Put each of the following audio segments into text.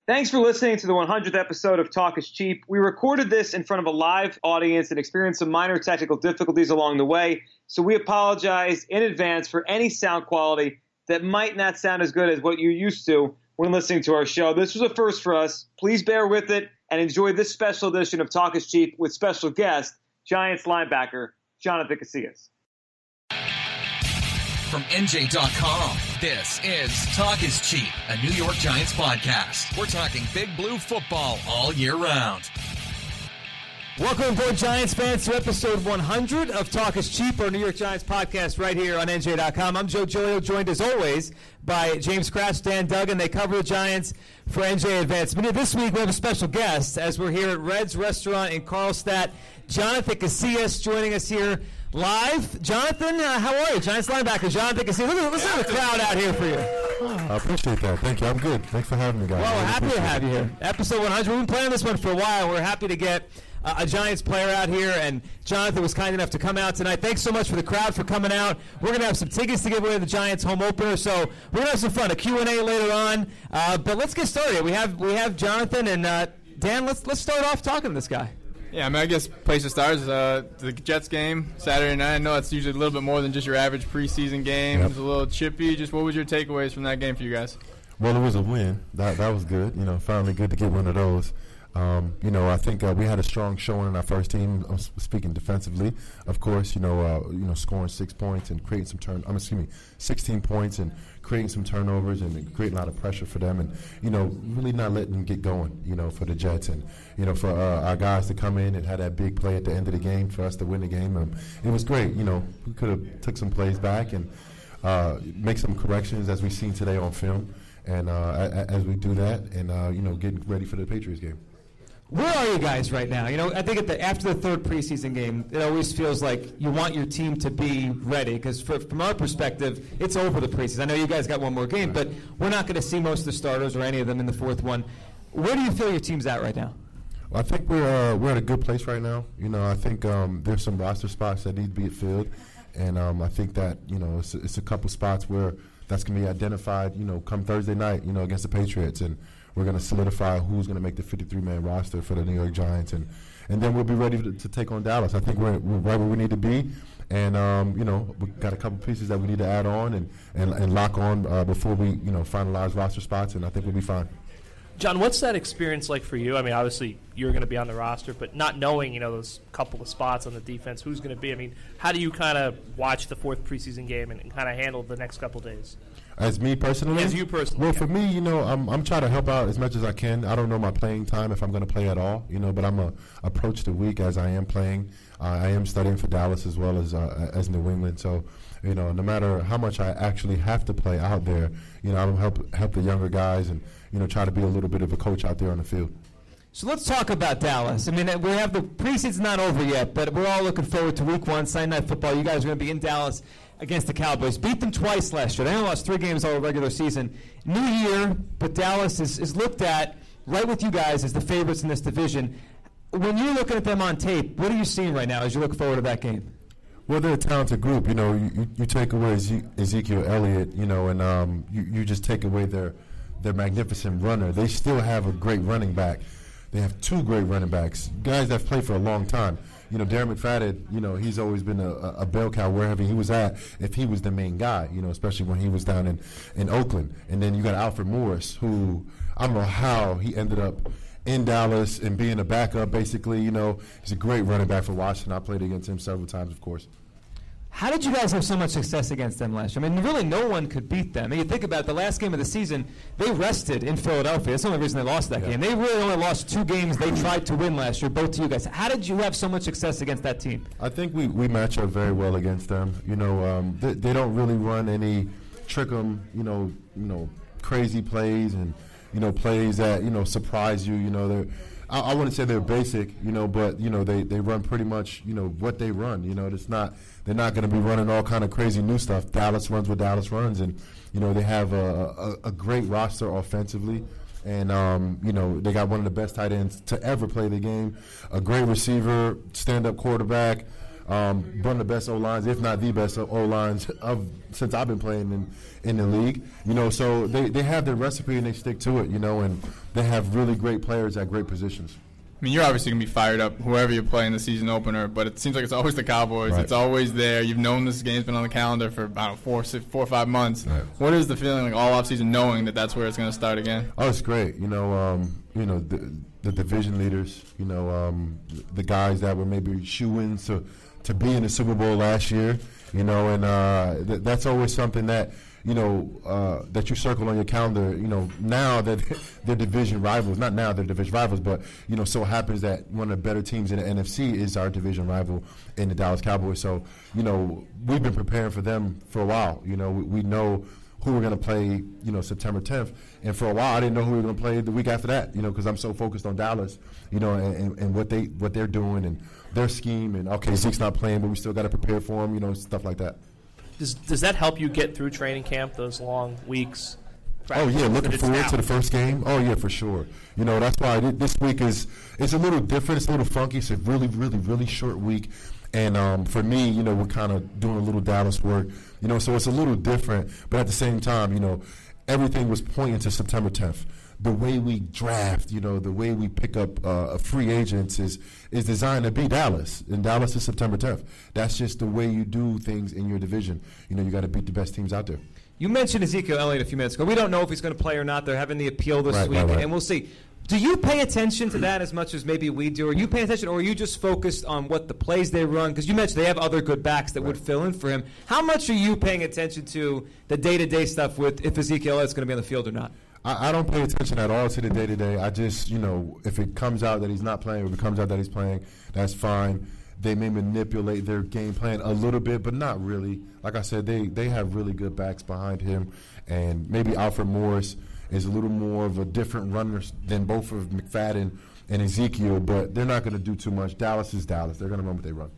Thanks for listening to the 100th episode of Talk is Cheap. We recorded this in front of a live audience and experienced some minor technical difficulties along the way, so we apologize in advance for any sound quality that might not sound as good as what you're used to when listening to our show. This was a first for us. Please bear with it and enjoy this special edition of Talk is Cheap with special guest, Giants linebacker Jonathan Casillas. From NJ.com, this is Talk is Cheap, a New York Giants podcast. We're talking big blue football all year round. Welcome aboard, Giants fans, to episode 100 of Talk is Cheap, our New York Giants podcast right here on NJ.com. I'm Joe Giglio, joined as always by James Crouch, Dan Duggan. They cover the Giants for NJ Advance Media. This week we have a special guest as we're here at Red's Restaurant in Carlstadt. Jonathan Casillas joining us here live. Jonathan, how are you? Giants linebacker Jonathan Casillas. Listen to the crowd out here for you. I appreciate that. Thank you. I'm good. Thanks for having me, guys. Well, we're happy to have you here. Episode 100. We've been playing this one for a while. We're happy to get a Giants player out here, and Jonathan was kind enough to come out tonight. Thanks so much for the crowd for coming out. We're going to have some tickets to give away to the Giants home opener, so we're going to have some fun, a Q&A later on. But let's get started. We have Jonathan, and Dan, let's start off talking to this guy. Yeah, I guess place to start is the Jets game Saturday night. I know it's usually a little bit more than just your average preseason game. Yep. It's a little chippy. Just what was your takeaways from that game for you guys? Well, it was a win. That was good. Finally good to get one of those. I think we had a strong showing in our first team. Speaking defensively, of course, scoring 6 points and creating some 16 points and creating some turnovers and creating a lot of pressure for them, and really not letting them get going. For the Jets, and for our guys to come in and have that big play at the end of the game for us to win the game. It was great. We could have took some plays back and make some corrections as we've seen today on film, and as we do that, and getting ready for the Patriots game. Where are you guys right now? I think after the third preseason game, it always feels like you want your team to be ready, because from our perspective, it's over the preseason. I know you guys got one more game, but we're not going to see most of the starters or any of them in the fourth one. Where do you feel your team's at right now? Well, I think we're at a good place right now. I think there's some roster spots that need to be filled, and I think that it's a couple spots where that's going to be identified. Come Thursday night, against the Patriots, and we're going to solidify who's going to make the 53-man roster for the New York Giants, and then we'll be ready to take on Dallas. I think we're right where we need to be, and we've got a couple pieces that we need to add on and lock on before we finalize roster spots, and I think we'll be fine. John, what's that experience like for you? Obviously you're going to be on the roster, but not knowing those couple of spots on the defense, who's going to be? How do you kind of watch the fourth preseason game and kind of handle the next couple days? As me personally? As you personally. Well, for me, I'm trying to help out as much as I can. I don't know my playing time if I'm going to play at all, but I'm going to approach the week as I am playing. I am studying for Dallas as well as New England. So, no matter how much I actually have to play out there, I'm going to help the younger guys and, try to be a little bit of a coach out there on the field. So let's talk about Dallas. We have the preseason's not over yet, but we're all looking forward to week one, Sunday Night Football. You guys are going to be in Dallas against the Cowboys. Beat them twice last year. They only lost 3 games all regular season. New year, but Dallas is looked at, right with you guys, as the favorites in this division. When you're looking at them on tape, what are you seeing right now as you look forward to that game? Well, they're a talented group. You take away Ezekiel Elliott, and you just take away their magnificent runner. They still have a great running back. They have 2 great running backs, guys that have played for a long time. Darren McFadden, he's always been a bell cow wherever he was at, if he was the main guy, especially when he was down in Oakland. And then you got Alfred Morris, who I don't know how he ended up in Dallas and being a backup, basically. He's a great running back for Washington. I played against him several times, of course. How did you guys have so much success against them last year? Really no one could beat them. You think about it, the last game of the season, they rested in Philadelphia. That's the only reason they lost that game. They really only lost 2 games they tried to win last year, both to you guys. How did you have so much success against that team? I think we match up very well against them. They don't really run any trick 'em, crazy plays and, plays that, surprise you. I wouldn't say they're basic, but, they run pretty much, what they run. They're not going to be running all kind of crazy new stuff. Dallas runs what Dallas runs, and, they have a great roster offensively. And, they got one of the best tight ends to ever play the game, a great receiver, stand-up quarterback, one of the best O-lines, if not the best O-lines since I've been playing in the league. So they have their recipe and they stick to it, and they have really great players at great positions. I mean, you're obviously going to be fired up whoever you play in the season opener, but it seems like it's always the Cowboys. Right. It's always there. You've known this game's been on the calendar for, 4 or 5 months. Right. What is the feeling like all offseason knowing that that's where it's going to start again? Oh, it's great. The division leaders, the guys that were maybe shoo-ins to be in the Super Bowl last year, and that's always something that, that you circle on your calendar, now that they're division rivals. Not now they're division rivals, but, so happens that one of the better teams in the NFC is our division rival in the Dallas Cowboys. So, we've been preparing for them for a while. We know who we're going to play, September 10th. And for a while, I didn't know who we were going to play the week after that, because I'm so focused on Dallas, and what they're doing and their scheme. And, okay, Zeke's not playing, but we still got to prepare for him, stuff like that. Does that help you get through training camp, those long weeks? Oh, yeah, looking forward to the first game. Oh, yeah, for sure. That's why this week it's a little different. It's a little funky. It's a really, really, really short week. And for me, we're kind of doing a little Dallas work, so it's a little different. But at the same time, everything was pointing to September 10th. The way we draft, the way we pick up free agents is designed to be Dallas. And Dallas is September 10th. That's just the way you do things in your division. You got to beat the best teams out there. You mentioned Ezekiel Elliott a few minutes ago. We don't know if he's going to play or not. They're having the appeal this week, and we'll see. Do you pay attention to that as much as maybe we do? Are you paying attention, or are you just focused on what the plays they run? Because you mentioned they have other good backs that would fill in for him. How much are you paying attention to the day-to-day stuff with if Ezekiel Elliott's going to be on the field or not? I don't pay attention at all to the day-to-day. I just, if it comes out that he's not playing or if it comes out that he's playing, that's fine. They may manipulate their game plan a little bit, but not really. Like I said, they have really good backs behind him, and maybe Alfred Morris is a little more of a different runner than both of McFadden and Ezekiel, but they're not going to do too much. Dallas is Dallas. They're going to run what they run.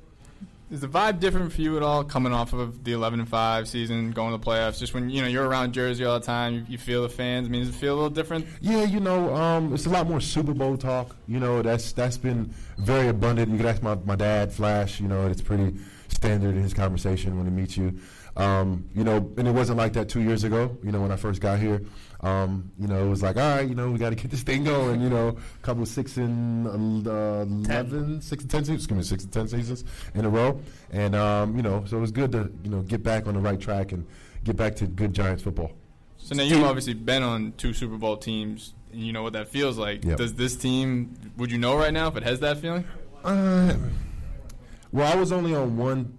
Is the vibe different for you at all coming off of the 11-5 season, going to the playoffs? Just when you're around Jersey all the time, you feel the fans. I mean, does it feel a little different? Yeah, it's a lot more Super Bowl talk. That's been very abundant. You can ask my dad, Flash. It's pretty standard in his conversation when he meets you. And it wasn't like that 2 years ago. When I first got here, it was like, all right, we got to get this thing going. A couple of 6 and 10 seasons in a row, and so it was good to get back on the right track and get back to good Giants football. So now you've obviously been on 2 Super Bowl teams, and you know what that feels like. Yep. Does this team? Would you know right now if it has that feeling? Well, I was only on one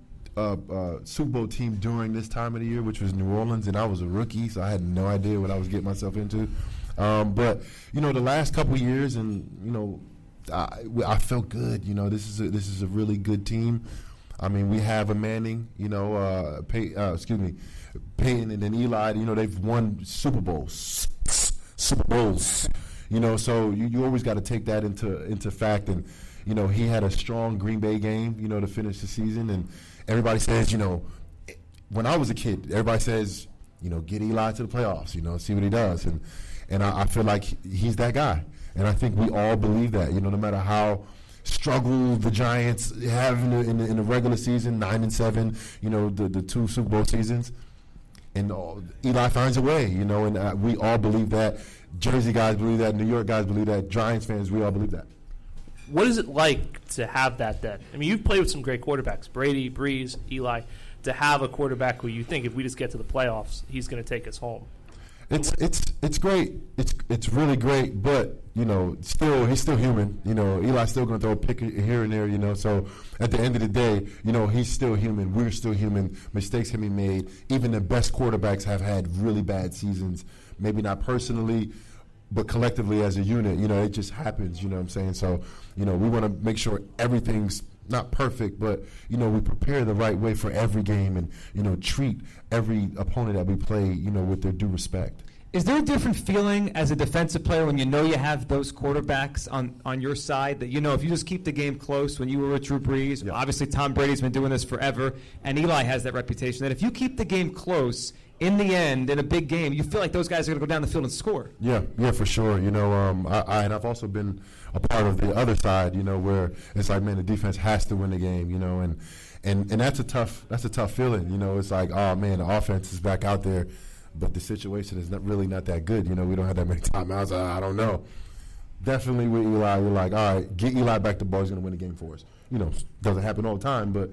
Super Bowl team during this time of the year, which was New Orleans, and I was a rookie, so I had no idea what I was getting myself into. But the last couple of years, and I felt good. This is a really good team. I mean, we have a Manning, Peyton and then Eli. They've won Super Bowls. So you always got to take that into fact. And he had a strong Green Bay game, to finish the season. And everybody says, when I was a kid, everybody says, get Eli to the playoffs, see what he does. And I feel like he's that guy. And I think we all believe that, no matter how struggled the Giants have in the regular season, 9-7, the 2 Super Bowl seasons. And Eli finds a way, and we all believe that. Jersey guys believe that. New York guys believe that. Giants fans, we all believe that. What is it like to have that then? I mean, you've played with some great quarterbacks, Brady, Breeze, Eli, to have a quarterback who you think if we just get to the playoffs, he's going to take us home. It's great. It's really great, but he's still human. Eli's still going to throw a pick here and there. So at the end of the day, he's still human. We're still human. Mistakes can be made. Even the best quarterbacks have had really bad seasons. Maybe not personally, but collectively as a unit. It just happens. You know what I'm saying? So we want to make sure everything's not perfect, but we prepare the right way for every game, and treat every opponent that we play with their due respect. Is there a different feeling as a defensive player when you have those quarterbacks on your side that if you just keep the game close? When you were with Drew Brees, obviously Tom Brady's been doing this forever, and Eli has that reputation that if you keep the game close, in the end, in a big game, you feel like those guys are going to go down the field and score. Yeah, for sure. You know, and I've also been a part of the other side, you know, where it's like, man, the defense has to win the game, you know, and that's a tough feeling. You know, it's like, oh man, the offense is back out there, but the situation is not that good. You know, we don't have that many timeouts. I don't know. Definitely with Eli, you're like, all right, get Eli back the ball. He's going to win the game for us. You know, doesn't happen all the time, but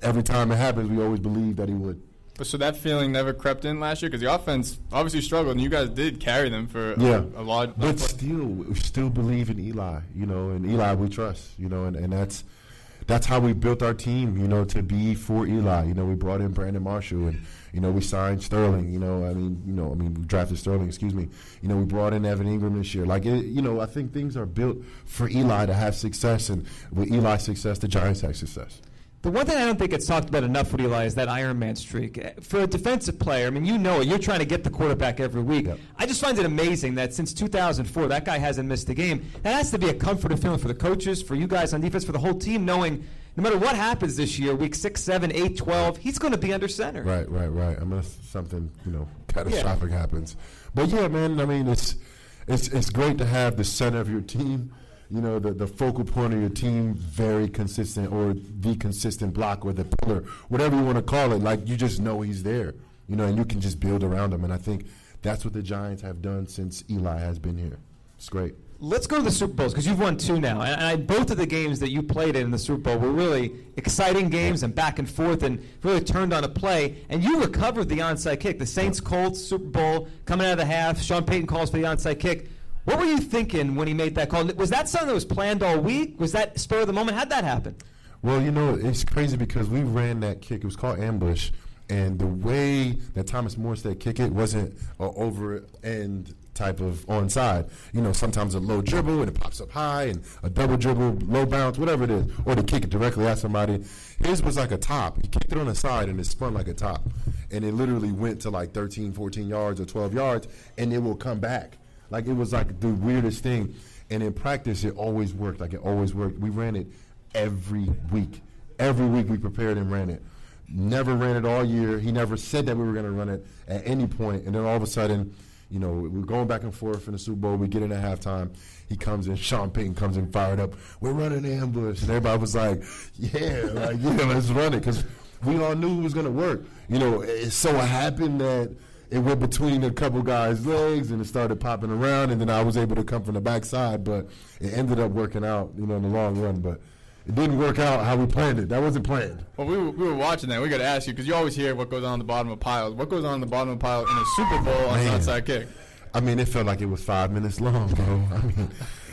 every time it happens, we always believe that he would. So that feeling never crept in last year because the offense obviously struggled, and you guys did carry them for a lot. But we still believe in Eli, you know, and Eli we trust, you know, and that's how we built our team, you know, to be for Eli. You know, we brought in Brandon Marshall, and you know, we signed Sterling. You know, we drafted Sterling. Excuse me. You know, we brought in Evan Ingram this year. Like, you know, I think things are built for Eli to have success, and with Eli's success, the Giants have success. The one thing I don't think it's talked about enough with Eli is that Iron Man streak. For a defensive player, I mean, you know it. You're trying to get the quarterback every week. Yep. I just find it amazing that since 2004, that guy hasn't missed a game. That has to be a comforting feeling for the coaches, for you guys on defense, for the whole team, knowing no matter what happens this year, week 6, 7, 8, 12, he's going to be under center. Right. Unless something, you know, catastrophic happens. But, yeah, man, I mean, it's great to have the center of your team, you know, the focal point of your team, very consistent, or the consistent block, or the pillar, whatever you want to call it. Like, you just know he's there, you know, and you can just build around him. And I think that's what the Giants have done since Eli has been here. It's great. Let's go to the Super Bowls, because you've won 2 now. And both of the games that you played in the Super Bowl were really exciting games and back and forth and really turned on a play. And you recovered the onside kick. The Saints-Colts Super Bowl, coming out of the half, Sean Payton calls for the onside kick. What were you thinking when he made that call? Was that something that was planned all week? Was that spur of the moment? How'd that happen? Well, you know, it's crazy because we ran that kick. It was called ambush. And the way that Thomas Morstead kick it wasn't an over-end type of onside. You know, sometimes a low dribble and it pops up high, and a double dribble, low bounce, whatever it is, or to kick it directly at somebody. His was like a top. He kicked it on the side and it spun like a top. And it literally went to like 13, 14 yards or 12 yards, and it will come back. Like, it was like the weirdest thing. And in practice, it always worked. Like, it always worked. We ran it every week. Every week we prepared and ran it. Never ran it all year. He never said that we were going to run it at any point. And then all of a sudden, you know, we're going back and forth in the Super Bowl. We get in at halftime. He comes in. Sean Payton comes in fired up. We're running the ambush. And everybody was like, yeah, let's run it. Because we all knew it was going to work. You know, it so happened that it went between a couple guys' legs, and it started popping around, and then I was able to come from the backside, but it ended up working out, you know, in the long run. But it didn't work out how we planned it. That wasn't planned. Well, we were watching that. We got to ask you, because you always hear what goes on the bottom of piles. What goes on the bottom of a pile in a Super Bowl on an onside kick? I mean, it felt like it was 5 minutes long, bro.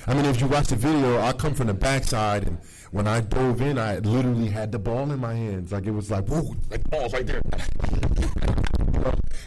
I mean, if you watch the video, I come from the backside, and when I dove in, I literally had the ball in my hands. Like, it was like, whoa, like the ball's right there.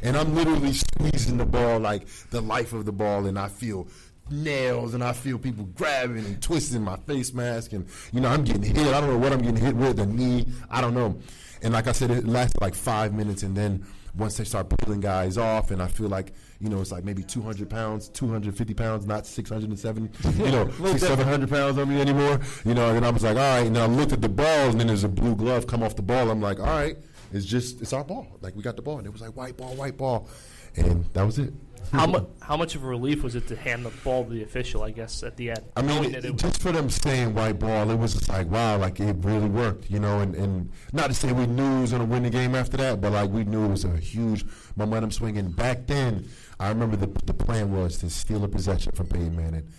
And I'm literally squeezing the ball like the life of the ball, and I feel nails, and I feel people grabbing and twisting my face mask, and, you know, I'm getting hit. I don't know what I'm getting hit with, a knee, I don't know. And like I said, it lasted like 5 minutes, and then once they start pulling guys off, and I feel like, you know, it's like maybe 200 pounds, 250 pounds, not 670, you know, 700 pounds on me anymore, you know, and I was like, all right, and I looked at the ball, and then there's a blue glove come off the ball. I'm like, all right, it's our ball. Like, we got the ball, and it was like white ball, and that was it. How much of a relief was it to hand the ball to the official, I guess, at the end? I mean, just for them saying white ball, it was just like, wow, like, it really worked, you know, and not to say we knew it was going to win the game after that, but, like, we knew it was a huge momentum swing. And back then, I remember the plan was to steal a possession from Peyton Manning.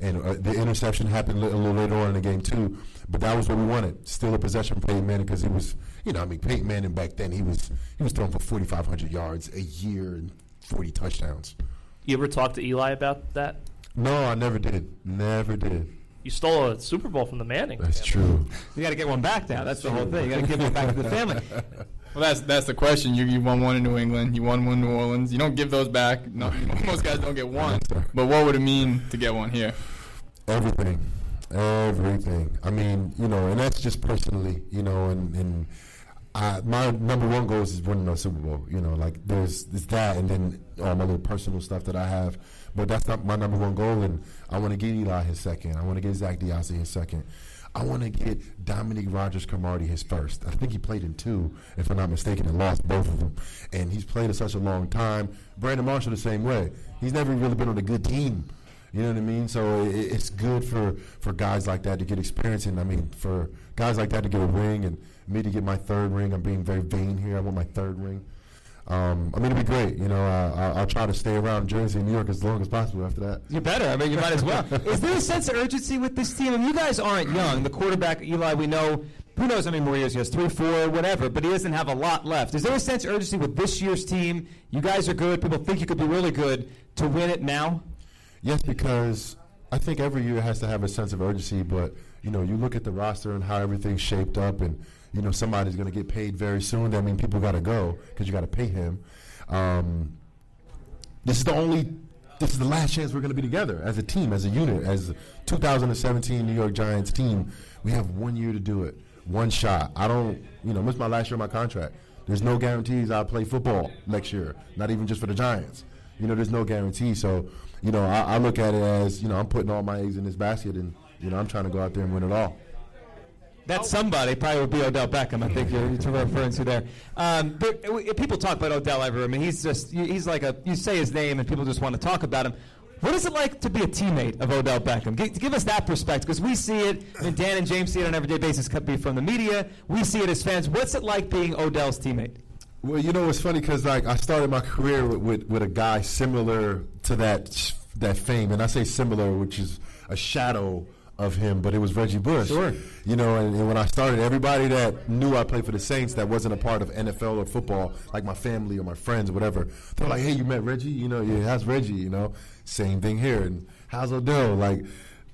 And the interception happened a little later on in the game, too. But that was what we wanted, steal a possession from Peyton Manning, because he was, you know, I mean, Peyton Manning back then, he was throwing for 4,500 yards a year and 40 touchdowns. You ever talk to Eli about that? No, I never did. You stole a Super Bowl from the Manning. That's true. You got to get one back now. That's the whole thing. You got to give one back to the family. Well, that's the question. You won one in New England. You won one in New Orleans. You don't give those back. No, most guys don't get one. But what would it mean to get one here? Everything. I mean, you know, and that's just personally, you know, and my number one goal is winning the Super Bowl. You know, like there's that, and then all my little personal stuff that I have. But that's not my number one goal, and I want to get Eli his second. I want to get Zach DeOssie his second. I want to get Dominique Rodgers-Cromartie his first. I think he played in 2, if I'm not mistaken, and lost both of them. And he's played in such a long time. Brandon Marshall the same way. He's never really been on a good team. You know what I mean? So it's good for guys like that to get experience. And, I mean, for guys like that to get a ring and me to get my 3rd ring. I'm being very vain here. I want my 3rd ring. I mean, it'd be great. You know, I'll try to stay around Jersey and New York as long as possible after that. You better. I mean, you might as well. Is there a sense of urgency with this team? I mean, you guys aren't young. The quarterback, Eli, we know, who knows how many more years he has, 3, 4, whatever, but he doesn't have a lot left. Is there a sense of urgency with this year's team? You guys are good. People think you could be really good to win it now? Yes, because I think every year has to have a sense of urgency, but, you know, you look at the roster and how everything's shaped up, and, you know, somebody's going to get paid very soon. That means people got to go because you got to pay him. This is the last chance we're going to be together as a team, as a unit, as a 2017 New York Giants team. We have 1 year to do it, one shot. This is my last year of my contract. There's no guarantees I'll play football next year, not even just for the Giants. You know, there's no guarantee. So, you know, I look at it as, you know, I'm putting all my eggs in this basket, and, you know, I'm trying to go out there and win it all. That somebody probably would be Odell Beckham, I think you're referring to there. But people talk about Odell everywhere. I mean, he's like you say his name and people just want to talk about him. What is it like to be a teammate of Odell Beckham? Give us that perspective, because we see it, and Dan and James see it on an everyday basis, could be from the media. We see it as fans. What's it like being Odell's teammate? Well, you know, it's funny because, like, I started my career with a guy similar to that fame, and I say similar, which is a shadow of him, but it was Reggie Bush. Sure. You know, and when I started, everybody that knew I played for the Saints that wasn't a part of NFL or football, like my family or my friends or whatever, they're like, hey, you met Reggie? You know, yeah, how's Reggie? You know, same thing here. And how's Odell? Like,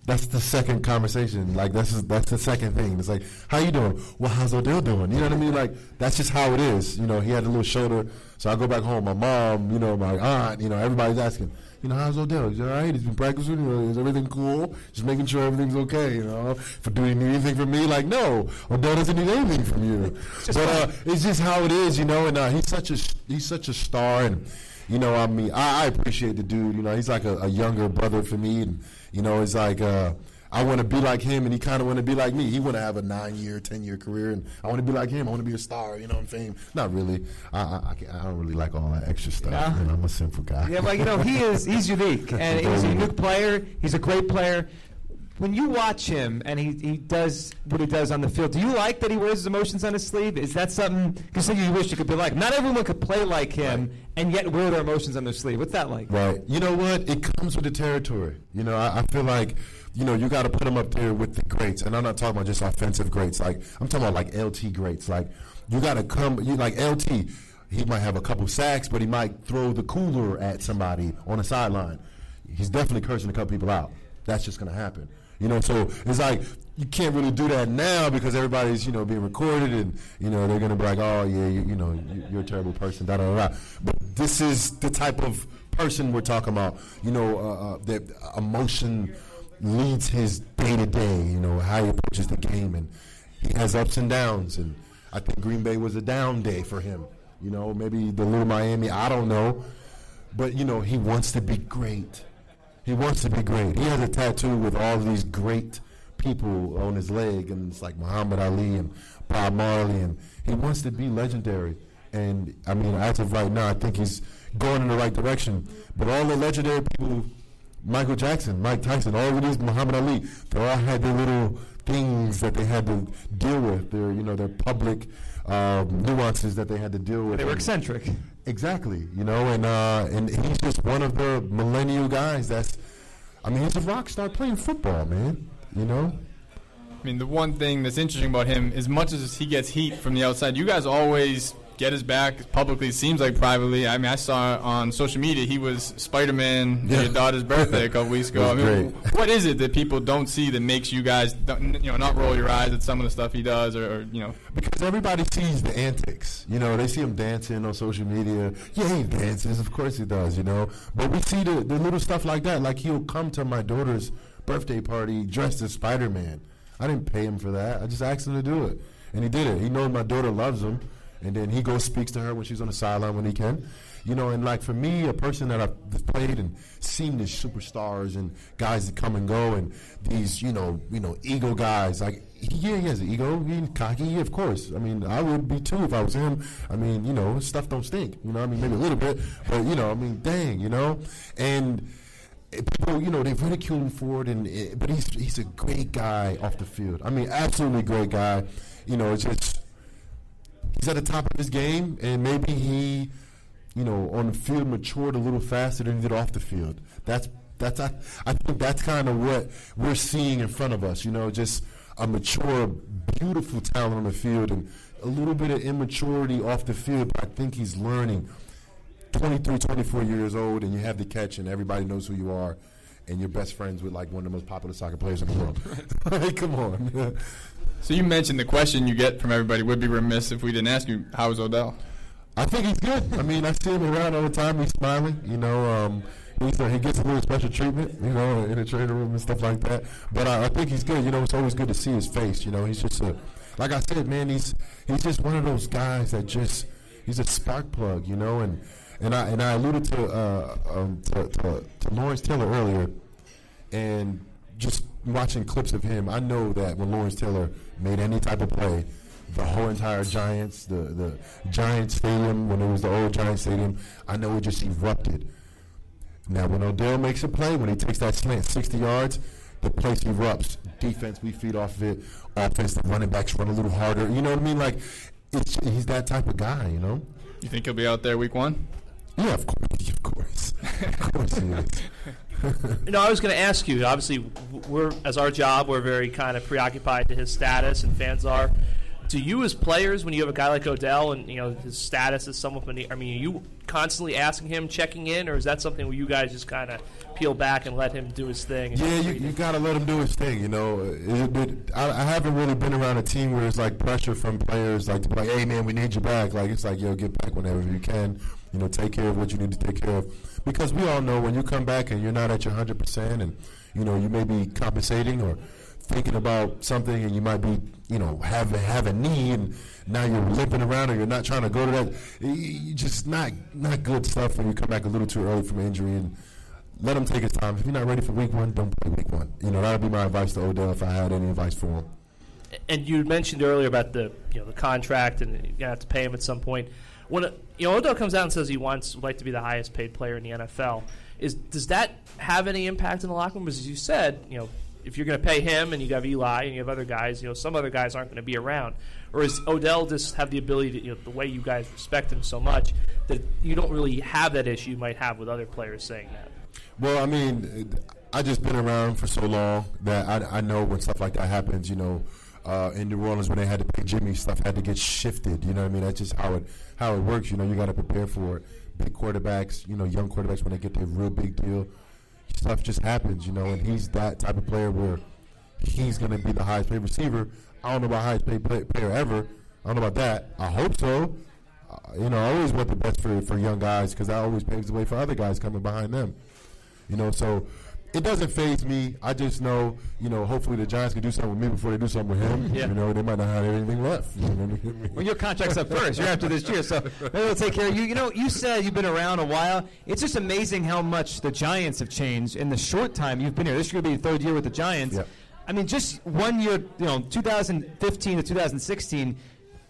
that's the second conversation. Like, that's the second thing. It's like, how you doing? Well, how's Odell doing? You know what I mean? Like, that's just how it is. You know, he had a little shoulder. So I go back home. My mom, you know, my aunt, you know, everybody's asking, you know, how's Odell? He's all right? He's been practicing? You know, is everything cool? Just making sure everything's okay, you know? Do you need anything from me? Like, no. Odell doesn't need anything from you. But it's just how it is, you know, and he's such a star. And, you know, I mean, I appreciate the dude. You know, he's like a younger brother for me. And, you know, it's like I want to be like him, and he kind of want to be like me. He want to have a 9-year, 10-year career, and I want to be like him. I want to be a star, you know, in fame. Not really. I don't really like all that extra stuff. Yeah. You know, I'm a simple guy. Yeah, but, you know, he's unique, and he's a unique player. He's a great player. When you watch him and he does what he does on the field, do you like that he wears his emotions on his sleeve? Is that something, because you wish you could be like? Not everyone could play like him, right, and yet wear their emotions on their sleeve. What's that like? Right. You know what? It comes with the territory. You know, I feel like, you know, you got to put him up there with the greats. And I'm not talking about just offensive greats. Like, I'm talking about like LT greats. Like, you got to come, like LT, he might have a couple sacks, but he might throw the cooler at somebody on the sideline. He's definitely cursing a couple people out. That's just going to happen. You know, so it's like you can't really do that now because everybody's, you know, being recorded, and, you know, they're going to be like, oh, yeah, you know, you're a terrible person, da-da-da-da. But this is the type of person we're talking about, you know, that emotion leads his day-to-day, you know, how he approaches the game. And he has ups and downs, and I think Green Bay was a down day for him. You know, maybe the little Miami, I don't know. But, you know, he wants to be great. He wants to be great. He has a tattoo with all these great people on his leg, and it's like Muhammad Ali and Bob Marley, and he wants to be legendary. And, I mean, as of right now, I think he's going in the right direction. But all the legendary people, Michael Jackson, Mike Tyson, all of these, Muhammad Ali, they all had their little things that they had to deal with, their, you know, their public nuances that they had to deal with. They were eccentric. Exactly, you know, and he's just one of the millennial guys he's a rock star playing football, man, you know? I mean, the one thing that's interesting about him, as much as he gets heat from the outside, you guys always get his back publicly, seems like privately. I mean, I saw on social media he was Spider-Man at your daughter's birthday a couple weeks ago. I mean, what is it that people don't see that makes you guys, you know, not roll your eyes at some of the stuff he does, or you know? Because everybody sees the antics. You know, they see him dancing on social media. Yeah, he dances. Of course he does, you know. But we see the little stuff like that. Like, he'll come to my daughter's birthday party dressed as Spider-Man. I didn't pay him for that. I just asked him to do it. And he did it. He knows my daughter loves him. And then he goes speaks to her when she's on the sideline when he can. You know, and like for me, a person that I've played and seen these superstars and guys that come and go and these, you know, ego guys, like, he has an ego, he's cocky, of course. I mean, I would be too if I was him. I mean, you know, stuff don't stink. You know, I mean, maybe a little bit, but, you know, I mean, dang, you know. And people, you know, they ridicule him for it, but he's a great guy off the field. I mean, absolutely great guy. You know, it's just, he's at the top of his game, and maybe he, you know, on the field matured a little faster than he did off the field. I think that's kind of what we're seeing in front of us, you know, just a mature, beautiful talent on the field and a little bit of immaturity off the field, but I think he's learning. 23, 24 years old, and you have the catch, and everybody knows who you are, and you're best friends with, like, one of the most popular soccer players in the world. Hey, come on. So you mentioned the question you get from everybody. Would be remiss if we didn't ask you, how is Odell? I think he's good. I mean, I see him around all the time. He's smiling. You know, he gets a little special treatment, you know, in the training room and stuff like that. But I think he's good. You know, it's always good to see his face. You know, he's just like I said, man, he's just one of those guys that just, he's a spark plug, you know. And I alluded to Lawrence Taylor earlier, and just watching clips of him, I know that when Lawrence Taylor made any type of play, the whole entire Giants, the Giants Stadium, when it was the old Giants Stadium, I know it just erupted. Now, when Odell makes a play, when he takes that slant 60 yards, the place erupts. Defense, we feed off of it. Offense, the running backs run a little harder. You know what I mean? Like, he's that type of guy, you know? You think he'll be out there week 1? Yeah, of course. Of course he is. You know, I was going to ask you, obviously, as our job, we're very kind of preoccupied to his status, and fans are. Do you, as players, when you have a guy like Odell and, you know, his status is somewhat, I mean, are you constantly asking him, checking in, or is that something where you guys just kind of peel back and let him do his thing? Yeah, you got to let him do his thing, you know. I haven't really been around a team where it's like pressure from players, like to be like, hey, man, we need you back. Like, it's like, yo, get back whenever you can. You know, take care of what you need to take care of. Because we all know when you come back and you're not at your 100% and, you know, you may be compensating or thinking about something and you might be, you know, have a knee and now you're limping around or you're not trying to go to that. You just not good stuff when you come back a little too early from injury, and let him take his time. If you're not ready for week 1, don't play week 1. You know, that would be my advice to Odell if I had any advice for him. And you mentioned earlier about the contract and you're going to have to pay him at some point. When Odell comes out and says he would like to be the highest paid player in the NFL, does that have any impact in the locker room? Because as you said, you know, if you're going to pay him and you have Eli and you have other guys, you know, some other guys aren't going to be around. Or does Odell just have the ability to, you know, the way you guys respect him so much that you don't really have that issue you might have with other players saying that? Well, I mean, I just been around for so long that I know when stuff like that happens, you know. In New Orleans, when they had to pay Jimmy, stuff had to get shifted. You know what I mean? That's just how it works. You know, you got to prepare for it. Big quarterbacks, you know, young quarterbacks, when they get their real big deal, stuff just happens. You know, and he's that type of player where he's going to be the highest paid receiver. I don't know about highest paid player ever. I don't know about that. I hope so. You know, I always want the best for young guys because that always paves the way for other guys coming behind them. You know, so it doesn't faze me. I just know, you know, hopefully the Giants can do something with me before they do something with him. Yeah. You know, they might not have anything left. You know? Well, your contract's up first. You're after this year, so maybe we'll take care of you. You know, you said you've been around a while. It's just amazing how much the Giants have changed in the short time you've been here. This is going to be your 3rd year with the Giants. Yep. I mean, just 1 year, you know, 2015 to 2016,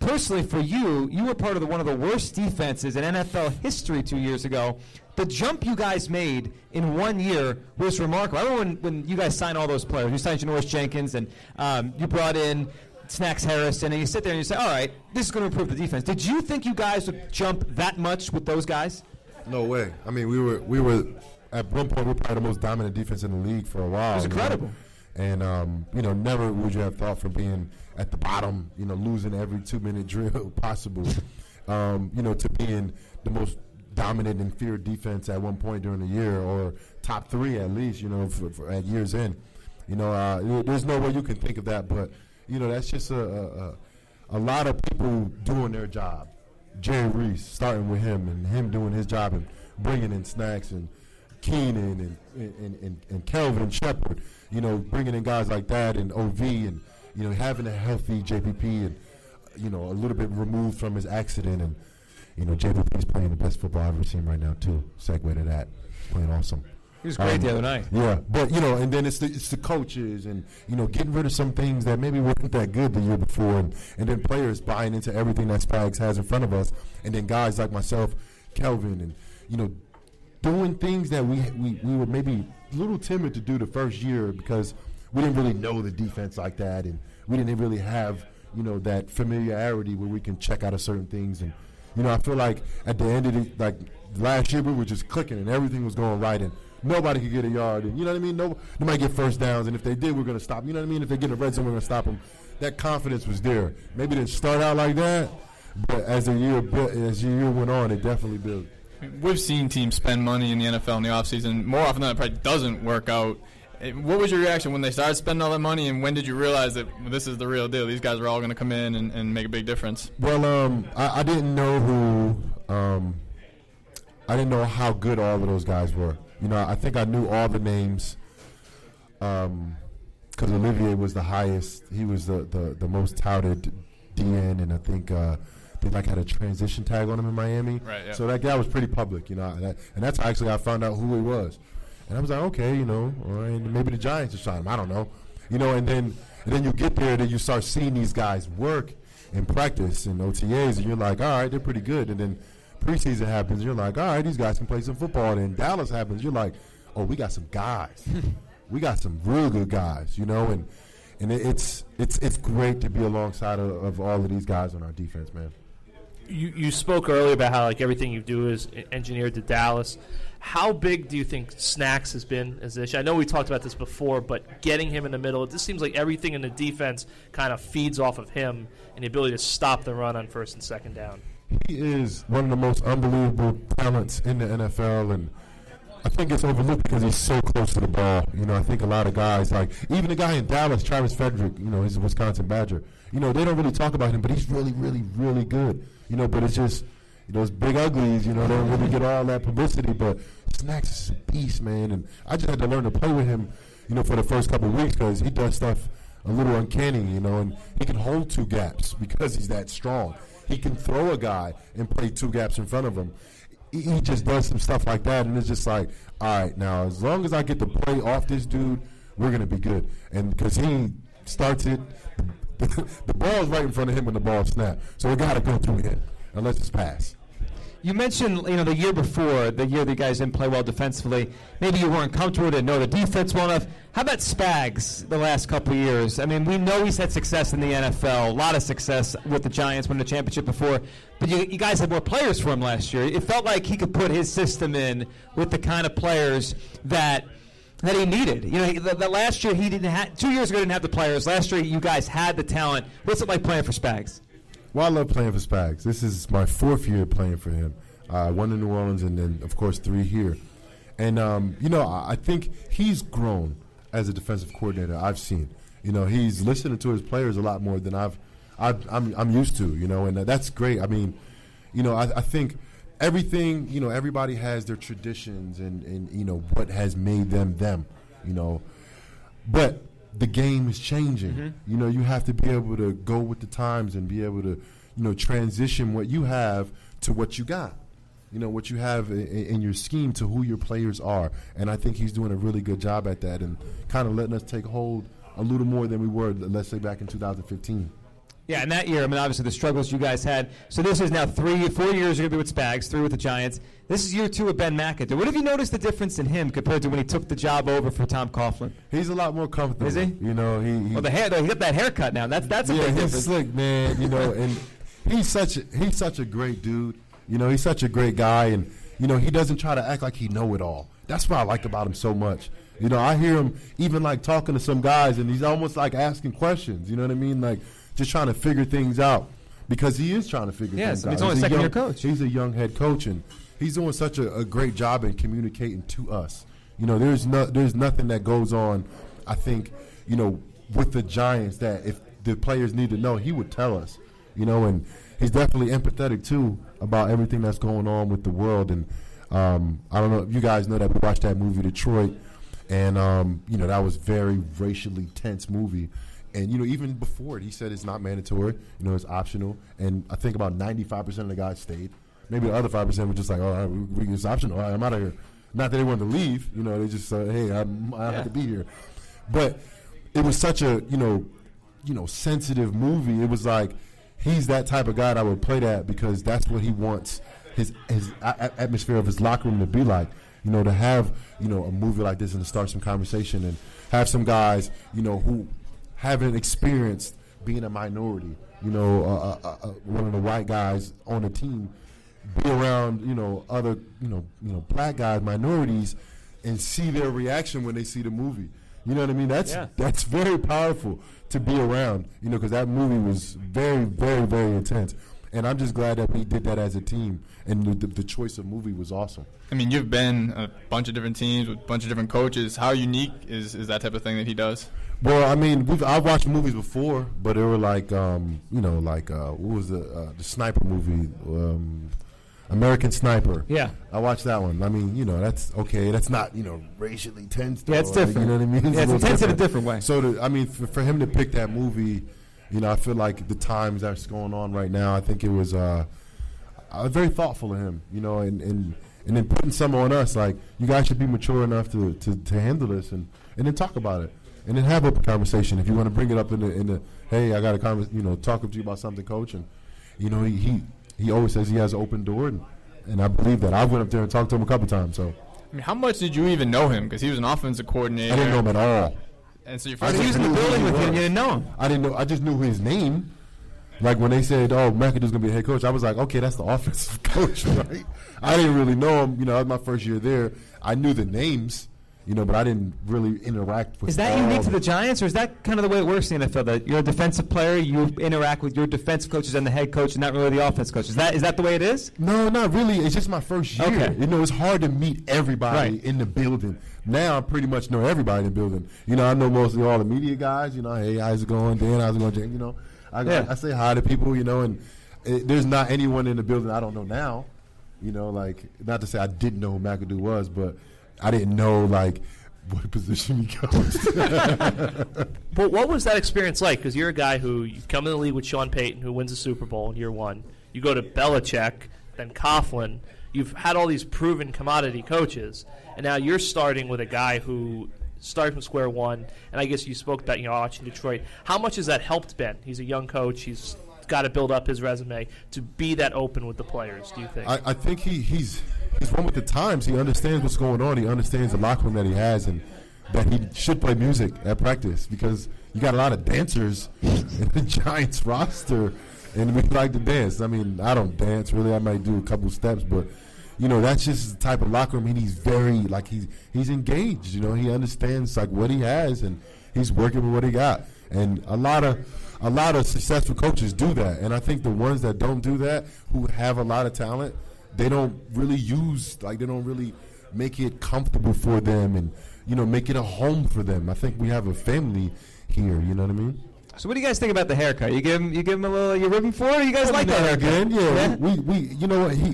personally for you, you were part of one of the worst defenses in NFL history 2 years ago. The jump you guys made in 1 year was remarkable. I remember when you guys signed all those players. You signed Janoris Jenkins, and you brought in Snacks Harrison, and you sit there and you say, all right, this is going to improve the defense. Did you think you guys would jump that much with those guys? No way. I mean, we were at one point, we were probably the most dominant defense in the league for a while. It was incredible. You know? And, you know, never would you have thought from being at the bottom, you know, losing every 2-minute drill possible, you know, to being the most dominant and feared defense at one point during the year, or top 3 at least, you know, for at year's end. You know, there's no way you can think of that, but, you know, that's just a lot of people doing their job. Jerry Reese, starting with him, and him doing his job and bringing in Snacks and Keenan and Kelvin and Shepard, you know, bringing in guys like that, and OV, and, you know, having a healthy JPP, and a little bit removed from his accident, and JVP's playing the best football I've ever seen right now too. Segue to that, playing awesome. He was great the other night. Yeah, but and then it's the coaches and getting rid of some things that maybe weren't that good the year before, and then players buying into everything that Spags has in front of us, and then guys like myself, Kelvin, and doing things that we were maybe a little timid to do the first year because we didn't really know the defense like that, and we didn't really have that familiarity where we can check out of certain things. And I feel like at the end of last year we were just clicking and everything was going right, and nobody could get a yard, and nobody get first downs, and if they did, we're going to stop. If they get a red zone, we're going to stop them. That confidence was there. Maybe it didn't start out like that, but as the year went on, it definitely built. We've seen teams spend money in the NFL in the offseason. More often than not, it probably doesn't work out. What was your reaction when they started spending all that money, and when did you realize that this is the real deal? These guys are all going to come in and make a big difference. Well, I didn't know I didn't know how good all of those guys were. I think I knew all the names because Olivier was the highest. He was the most touted DN, and I think they had a transition tag on him in Miami. Right, yeah. So that guy was pretty public, and that's actually I found out who he was. And I was like, okay, all right, maybe the Giants are shot him. I don't know, and then you get there and you start seeing these guys work in practice and OTAs, and you're like, all right, they're pretty good. And then preseason happens, you're like, all right, these guys can play some football. And then Dallas happens, you're like, oh, we got some guys. We got some real good guys, and it's great to be alongside of all of these guys on our defense, man. You spoke earlier about how everything you do is engineered to Dallas. How big do you think Snacks has been as this? I know we talked about this before, but getting him in the middle, it just seems like everything in the defense kind of feeds off of him and the ability to stop the run on first and second down. He is one of the most unbelievable talents in the NFL, and I think it's overlooked because he's so close to the ball. I think a lot of guys, even the guy in Dallas, Travis Frederick, he's a Wisconsin Badger. They don't really talk about him, but he's really, really, really good. But it's just, those big uglies, they don't really get all that publicity. But Snacks is a beast, man. And I just had to learn to play with him, for the first couple of weeks because he does stuff a little uncanny, and he can hold two gaps because he's that strong. He can throw a guy and play two gaps in front of him. He just does some stuff like that, and it's just like, all right, now as long as I get the play off this dude, we're going to be good. And because he starts it, the ball's right in front of him when the ball snaps. So it got to go through him unless it's pass. You mentioned, the year before, the year the guys didn't play well defensively, maybe you weren't comfortable, didn't know the defense well enough. How about Spags the last couple of years? I mean, we know he's had success in the NFL, a lot of success with the Giants, winning the championship before, but you guys had more players for him last year. It felt like he could put his system in with the kind of players that he needed. The last year he didn't have, 2 years ago didn't have the players. Last year you guys had the talent. What's it like playing for Spags? Well, I love playing for Spags. This is my fourth year playing for him. One in New Orleans and then, of course, 3 here. And, I think he's grown as a defensive coordinator I've seen. He's listening to his players a lot more than I'm used to, and that's great. I mean, I think everything, everybody has their traditions and what has made them, But the game is changing. Mm-hmm. You have to be able to go with the times and be able to, transition what you have to what you got. What you have in your scheme to who your players are. And I think he's doing a really good job at that and kind of letting us take hold a little more than we were, let's say, back in 2015. Yeah, and that year, obviously the struggles you guys had. So this is now 4 years you're going to be with Spags, 3 with the Giants. This is year 2 with Ben McAdoo. What have you noticed the difference in him compared to when he took the job over for Tom Coughlin? He's a lot more comfortable. Is he? Well, the hair, though, he got that haircut now. That's a big difference. He's slick, man. And he's such a great dude. He's such a great guy, and he doesn't try to act like he know it all. That's what I like about him so much. I hear him even talking to some guys, and he's almost asking questions. You know what I mean? Just trying to figure things out because he is trying to figure things out. He's only a second-year coach. He's a young head coach, and he's doing such a great job in communicating to us. There's nothing that goes on, I think, with the Giants that if the players need to know, he would tell us. And he's definitely empathetic, too, about everything that's going on with the world. And I don't know if you guys know that we watched that movie, Detroit, and, that was very racially tense movie. And, even before it, he said it's not mandatory. It's optional. And I think about 95% of the guys stayed. Maybe the other 5% were just like, oh, it's optional. All right, I'm out of here. Not that they wanted to leave. They just said, hey, I have to be here. But it was such a, sensitive movie. It was like he's that type of guy that would play that because that's what he wants his atmosphere of his locker room to be like. To have, a movie like this and to start some conversation and have some guys, who haven't experienced being a minority, one of the white guys on the team, be around, other, black guys, minorities, and see their reaction when they see the movie. You know what I mean? That's very powerful to be around, because that movie was very, very, very intense. And I'm just glad that we did that as a team, and the choice of movie was awesome. I mean, you've been a bunch of different teams with a bunch of different coaches. How unique is that type of thing that he does? Well, I mean, I've watched movies before, but they were like, what was the sniper movie? American Sniper. Yeah. I watched that one. I mean, that's okay. That's not, racially tense. Yeah, it's different. You know what I mean? Yeah, it's intense in a different way. So, for him to pick that movie, I feel like the times that's going on right now, I think it was very thoughtful of him, and then putting some on us, like, you guys should be mature enough to handle this and then talk about it. And then have a conversation. If you want to bring it up in the hey, I got to talk to you about something, coach. And, he always says he has an open door, and I believe that. I went up there and talked to him a couple times. So, I mean, how much did you even know him? Because he was an offensive coordinator. I didn't know him at all. And so he was in the building with you, and you didn't know him. I didn't know. I just knew his name. Like when they said, "Oh, McAdoo's gonna be a head coach," I was like, "Okay, that's the offensive coach, right?" I didn't really know him. That was my first year there. I knew the names, but I didn't really interact with. Is that unique to the Giants, or is that kind of the way it works in the NFL? That you're a defensive player, you interact with your defensive coaches and the head coach, and not really the offense coach. Is that the way it is? No, not really. It's just my first year. Okay. It's hard to meet everybody in the building. Now I pretty much know everybody in the building. I know mostly all the media guys. Hey, how's it going, Dan? How's it going, James? I say hi to people. And there's not anyone in the building I don't know now. Like, not to say I didn't know who McAdoo was, but I didn't know, like, what position he coached. But what was that experience like? Because you're a guy who you come in the league with Sean Payton, who wins a Super Bowl in year one. You go to Belichick, then Coughlin. You've had all these proven commodity coaches, and now you're starting with a guy who started from square one. And I guess you spoke about watching Detroit. How much has that helped Ben? He's a young coach. He's got to build up his resume to be that open with the players. Do you think? I think he's one with the times. He understands what's going on. He understands the locker room that he has, and that he should play music at practice because you got a lot of dancers in the Giants roster, and we like to dance. I mean, I don't dance really. I might do a couple steps, but that's just the type of locker room. And he's very he's engaged. He understands what he has, and he's working with what he got. And a lot of successful coaches do that, and I think the ones that don't do that, who have a lot of talent, they don't really they don't really make it comfortable for them and, make it a home for them. I think we have a family here, you know what I mean? So what do you guys think about the haircut? You give him a little, you rib him for it, or you guys like that haircut? Yeah. We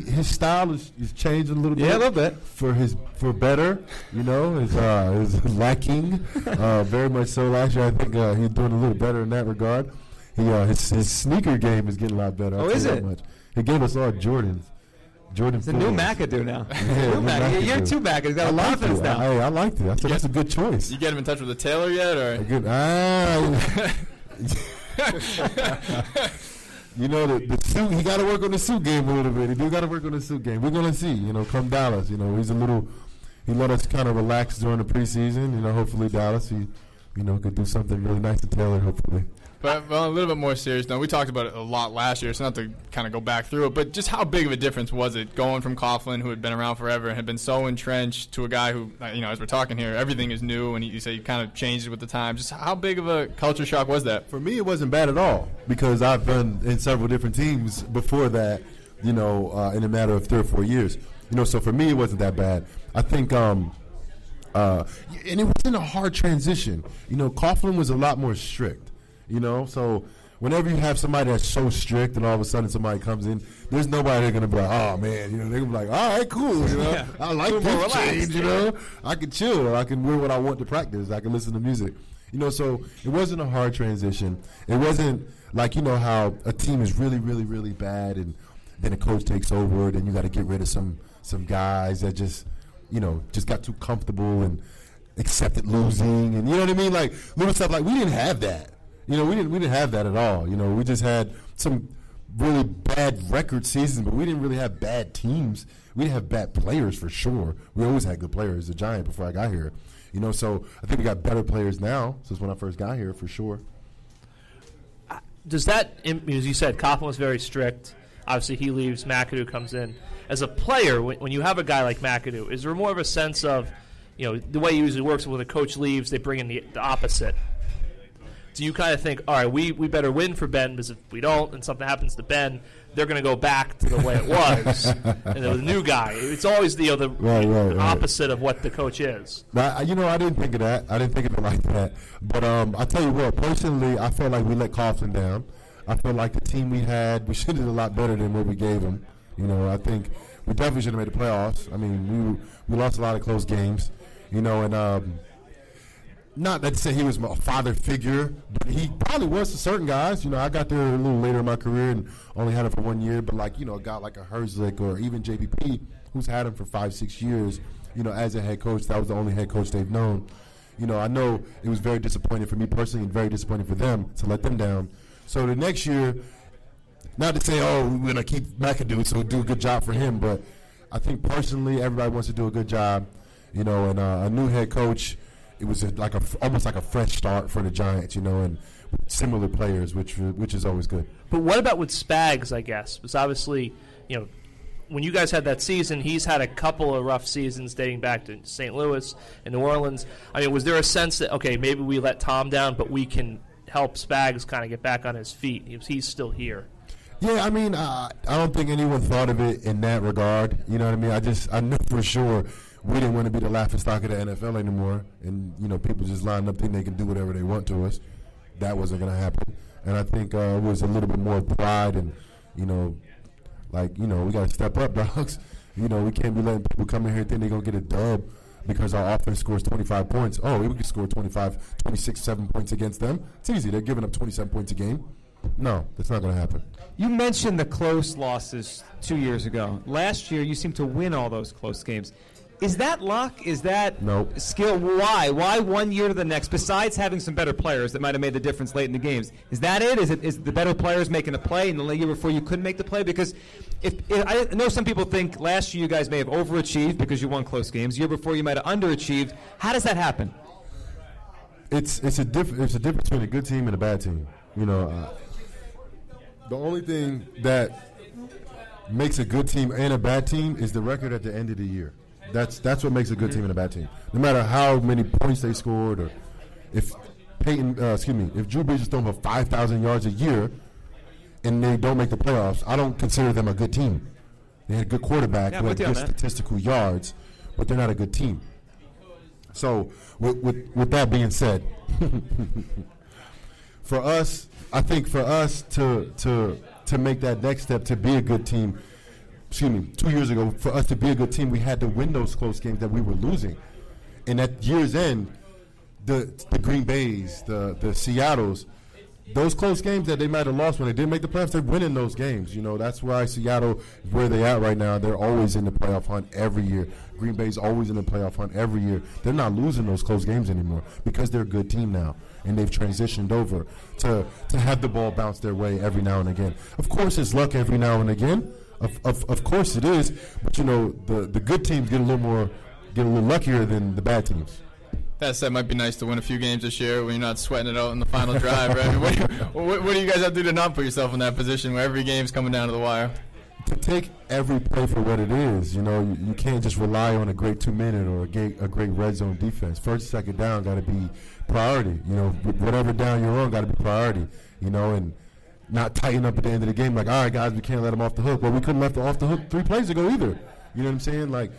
his style is changed a little bit. Yeah, a little bit. For better, his lacking, very much so. Last year, I think he's doing a little better in that regard. His sneaker game is getting a lot better. Oh, is it? Much. He gave us all Jordans. It's a new McAdoo now. You're two McAdoo. He's got a confidence now. I liked it. I said that's a good choice. You get him in touch with the tailor yet, or? The suit. He got to work on the suit game a little bit. He do got to work on the suit game. We're gonna see. Come Dallas. He's a little. He let us kind of relax during the preseason. Hopefully Dallas. He, could do something really nice to Taylor. Hopefully. But a little bit more serious now. We talked about it a lot last year, so not to kind of go back through it, but just how big of a difference was it going from Coughlin, who had been around forever and had been so entrenched, to a guy who, as we're talking here, everything is new, and you say you kind of changed it with the time. Just how big of a culture shock was that? For me, it wasn't bad at all because I've been in several different teams before that, in a matter of 3 or 4 years. So for me, it wasn't that bad. I think, and it wasn't a hard transition. Coughlin was a lot more strict. So whenever you have somebody that's so strict and all of a sudden somebody comes in, there's nobody that's going to be like, oh, man, you know, they're going to be like, all right, cool, you know. I like this change, you know. I can chill. I can wear what I want to practice. I can listen to music. You know, so it wasn't a hard transition. It wasn't like, you know, how a team is really, really, really bad and then a coach takes over, then you got to get rid of some guys that just, you know, just got too comfortable and accepted losing, and you know what I mean, like little stuff like we didn't have that. You know, we didn't have that at all. You know, we just had some really bad record seasons, but we didn't really have bad teams. We didn't have bad players for sure. We always had good players. The Giant before I got here, you know. So I think we got better players now since when I first got here for sure. Does that, as you said, Coughlin was very strict. Obviously, he leaves. McAdoo comes in. As a player, when you have a guy like McAdoo, is there more of a sense of, you know, the way it usually works when a coach leaves, they bring in the opposite? Do you kind of think, all right, we better win for Ben, because if we don't and something happens to Ben, they're going to go back to the way it was, and the new guy. It's always the opposite of what the coach is. But, you know, I didn't think of that. I didn't think of it like that. But I'll tell you what, personally, I felt like we let Coughlin down. I felt like the team we had, we should have did a lot better than what we gave them. You know, I think we definitely should have made the playoffs. I mean, we lost a lot of close games, you know, and not that to say he was a father figure, but he probably was to certain guys. You know, I got there a little later in my career and only had him for 1 year, but like, you know, a guy like a Herzlich or even JPP, who's had him for 5-6 years, you know, as a head coach, that was the only head coach they've known. You know, I know it was very disappointing for me personally and very disappointing for them to let them down. So the next year, not to say, oh, we're going to keep McAdoo, so do a good job for him, but I think personally everybody wants to do a good job, you know, and a new head coach, it was almost like a fresh start for the Giants, you know, and similar players, which is always good. But what about with Spags, I guess? Because obviously, you know, when you guys had that season, he's had a couple of rough seasons dating back to St. Louis and New Orleans. I mean, was there a sense that, okay, maybe we let Tom down, but we can help Spags kind of get back on his feet? He's still here. Yeah, I mean, I don't think anyone thought of it in that regard. You know what I mean? I know for sure we didn't want to be the laughingstock of the NFL anymore. And, you know, people just lined up thinking they can do whatever they want to us. That wasn't going to happen. And I think it was a little bit more pride and, you know, like, you know, we got to step up, dogs. You know, we can't be letting people come in here and think they're going to get a dub because our offense scores 25 points. Oh, we can score 25, 26, 7 points against them. It's easy. They're giving up 27 points a game. No, that's not going to happen. You mentioned the close losses 2 years ago. Last year, you seemed to win all those close games. Is that luck? Is that skill? Why? Why 1 year to the next? Besides having some better players that might have made the difference late in the games, is that it? Is the better players making a play in the year before you couldn't make the play? Because if I know some people think last year you guys may have overachieved because you won close games. The year before you might have underachieved. How does that happen? It's a difference between a good team and a bad team. You know, the only thing that makes a good team and a bad team is the record at the end of the year. That's what makes a good team and a bad team. No matter how many points they scored, or if Drew Brees is throwing for 5,000 yards a year and they don't make the playoffs, I don't consider them a good team. They had a good quarterback who had good statistical yards, but they're not a good team. So with that being said, for us, I think for us to make that next step to be a good team, 2 years ago, for us to be a good team, we had to win those close games that we were losing. And at year's end, the Green Bays, the Seattles, those close games that they might have lost when they didn't make the playoffs, they're winning those games. You know, that's why Seattle is where they're at right now. They're always in the playoff hunt every year. Green Bay's always in the playoff hunt every year. They're not losing those close games anymore because they're a good team now. And they've transitioned over to have the ball bounce their way every now and again. Of course, it's luck every now and again. Of course it is, but you know the good teams get a little luckier than the bad teams. That said, it might be nice to win a few games this year when you're not sweating it out in the final drive, right? What do you guys have to do to not put yourself in that position where every game's coming down to the wire? To take every play for what it is, you know, you can't just rely on a great 2-minute or a great red zone defense. First, second down got to be priority. You know, whatever down you're on got to be priority. You know, and not tighten up at the end of the game like, all right, guys, we can't let them off the hook. Well, we couldn't let them off the hook 3 plays ago either. You know what I'm saying? Like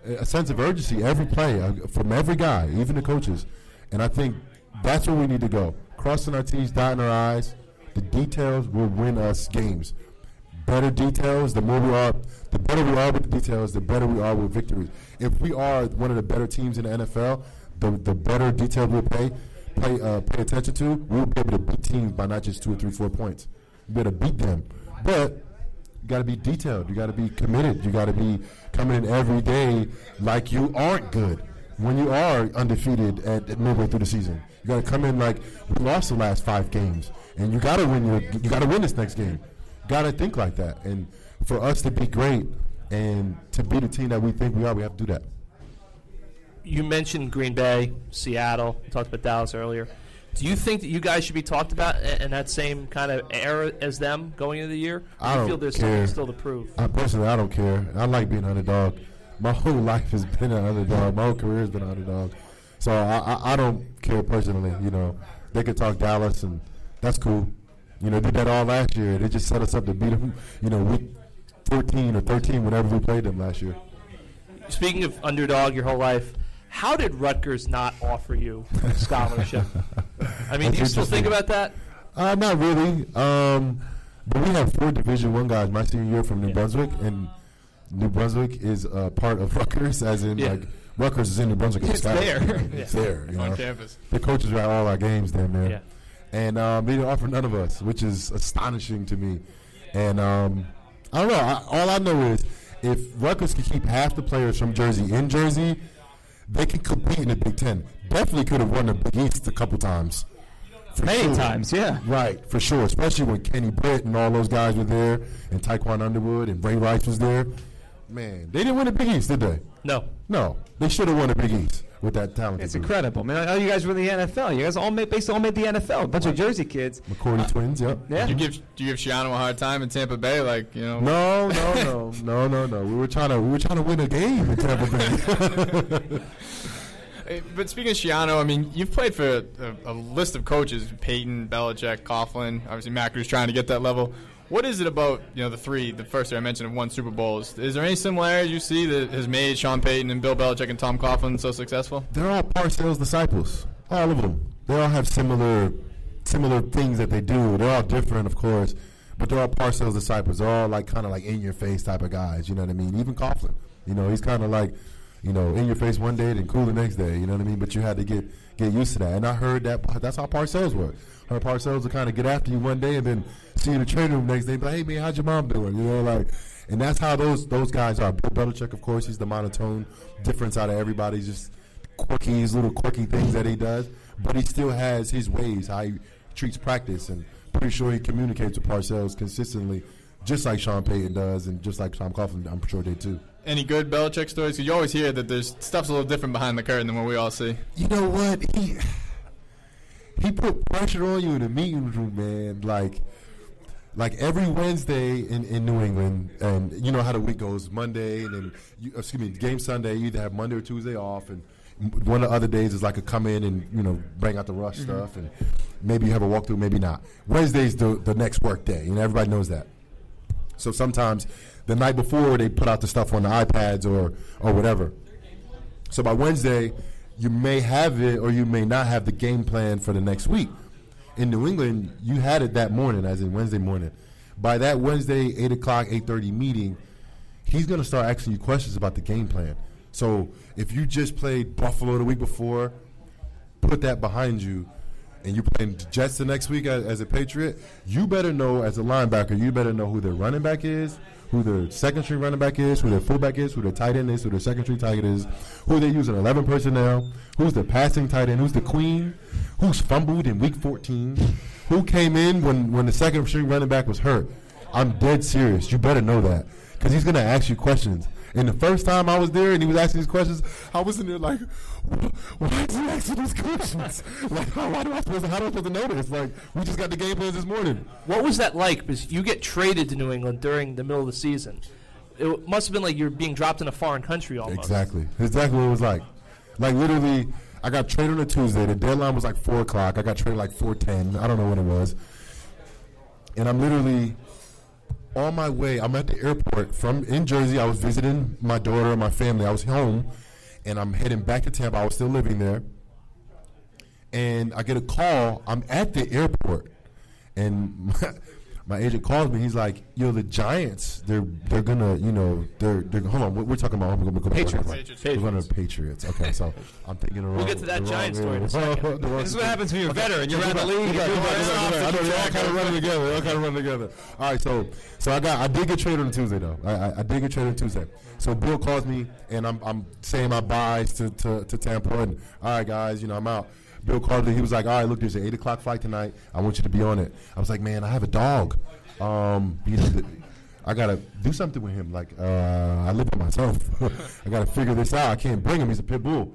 a sense of urgency every play from every guy, even the coaches. And I think that's where we need to go. Crossing our T's, dotting our I's, The details will win us games. Better details, the better we are with the details, the better we are with victories. If we are one of the better teams in the NFL, the better details we'll pay attention to, we'll be able to beat teams by not just 2 or 3, 4 points. You better beat them. But you got to be detailed. You got to be committed. You got to be coming in every day like you aren't good. When you are undefeated at midway through the season, you got to come in like we lost the last 5 games, and you got to win. You got to win this next game. Got to think like that. And for us to be great and to be the team that we think we are, we have to do that. You mentioned Green Bay, Seattle. We talked about Dallas earlier. Do you think that you guys should be talked about in that same kind of era as them going into the year? I don't feel there's care. something still to prove? Personally, I don't care. I like being an underdog. My whole life has been an underdog. My whole career has been an underdog. So I don't care personally. You know, they could talk Dallas, and that's cool. You know, did that all last year. They just set us up to beat them, you know, week 14 or 13 whenever we played them last year. Speaking of underdog your whole life, how did Rutgers not offer you a scholarship? I mean, do you still think about that? Not really. But we have 4 Division I guys my senior year from New Brunswick, and New Brunswick is part of Rutgers, as in like Rutgers is in New Brunswick. It's there. It's there. You know? On campus. The coaches are at all our games down there. Yeah. And they didn't offer none of us, which is astonishing to me. And I don't know. All I know is if Rutgers can keep half the players from Jersey in Jersey, they can compete in the Big Ten. Definitely could have won the Big East a couple times. Many times, yeah. Right, for sure. Especially when Kenny Britt and all those guys were there, and Taekwon Underwood and Ray Rice was there. Man, they didn't win the Big East, did they? No. They should have won the Big East with that talent. It's incredible, man. All you guys were in the NFL. You guys basically all made the NFL. A bunch of Jersey kids. McCourty twins, yep. Yeah. Do you give Shiano a hard time in Tampa Bay? Like, you know? No. We were trying to win a game in Tampa Bay. But speaking of Shiano, I mean, you've played for a list of coaches: Peyton, Belichick, Coughlin. Obviously, Macker's trying to get that level. What is it about, you know, the first three I mentioned have won Super Bowls? Is there any similarities you see that has made Sean Payton and Bill Belichick and Tom Coughlin so successful? They're all Parcells disciples, all of them. They all have similar things that they do. They're all different, of course, but they're all Parcells disciples. They're all kind of in your face type of guys. You know what I mean? Even Coughlin, you know, he's kind of in your face one day and cool the next day. You know what I mean? But you had to get used to that. And I heard that's how Parcells work. Her Parcells will kind of get after you one day and then see you in the training room the next day and be like, hey, man, how's your mom doing? You know, and that's how those guys are. Bill Belichick, of course, he's the monotone difference out of everybody. Just little quirky things that he does. But he still has his ways, how he treats practice. And pretty sure he communicates with Parcells consistently, just like Sean Payton does and just like Tom Coughlin, I'm sure they do. Any good Belichick stories? Because you always hear that there's stuff's a little different behind the curtain than what we all see. You know what? He put pressure on you in the meeting room, man. Like every Wednesday in New England, and you know how the week goes. Monday, and then game Sunday. You either have Monday or Tuesday off, and one of the other days is like a come in and bring out the rush stuff, and maybe you have a walkthrough, maybe not. Wednesday's the next work day, and everybody knows that. So sometimes the night before they put out the stuff on the iPads or whatever. So by Wednesday, you may have it or you may not have the game plan for the next week. In New England, you had it that morning, as in Wednesday morning. By that Wednesday, 8 o'clock, 8:30 meeting, he's going to start asking you questions about the game plan. So if you just played Buffalo the week before, put that behind you, and you're playing the Jets the next week as a Patriot, you better know, as a linebacker, you better know who their running back is, who their second-string running back is, who their fullback is, who their tight end is, who their second-string tight end is, who they're using 11 personnel, who's the passing tight end, who's the queen, who's fumbled in week 14, who came in when the second-string running back was hurt. I'm dead serious. You better know that because he's going to ask you questions. And the first time I was there and he was asking these questions, I was in there like, why is he asking these questions? How am I supposed to know this? We just got the game plans this morning. What was that like? Because you get traded to New England during the middle of the season. It must have been like you're being dropped in a foreign country almost. Exactly what it was like. Literally, I got traded on a Tuesday. The deadline was 4 o'clock. I got traded 4:10. I don't know when it was. And I'm literally on my way. I'm at the airport in Jersey. I was visiting my daughter and my family. I was home, and I'm heading back to Tampa. I was still living there. And I get a call. I'm at the airport, And my agent calls me. He's like, "Yo, the Giants, they're gonna, hold on. We're talking about Patriots. We're going to Patriots. Okay, so I'm thinking We'll get to that Giants story in a second. This is what happens when you're a veteran. You're around the league. I know they're all kind of running together. All right, so I did get traded on Tuesday though. I did get traded on Tuesday. So Bill calls me and I'm saying my byes to Tampa and all right guys, I'm out. Bill called me. He was like, all right, look, there's an 8 o'clock flight tonight. I want you to be on it. I was like, man, I have a dog. I got to do something with him. Like, I live by myself. I got to figure this out. I can't bring him. He's a pit bull.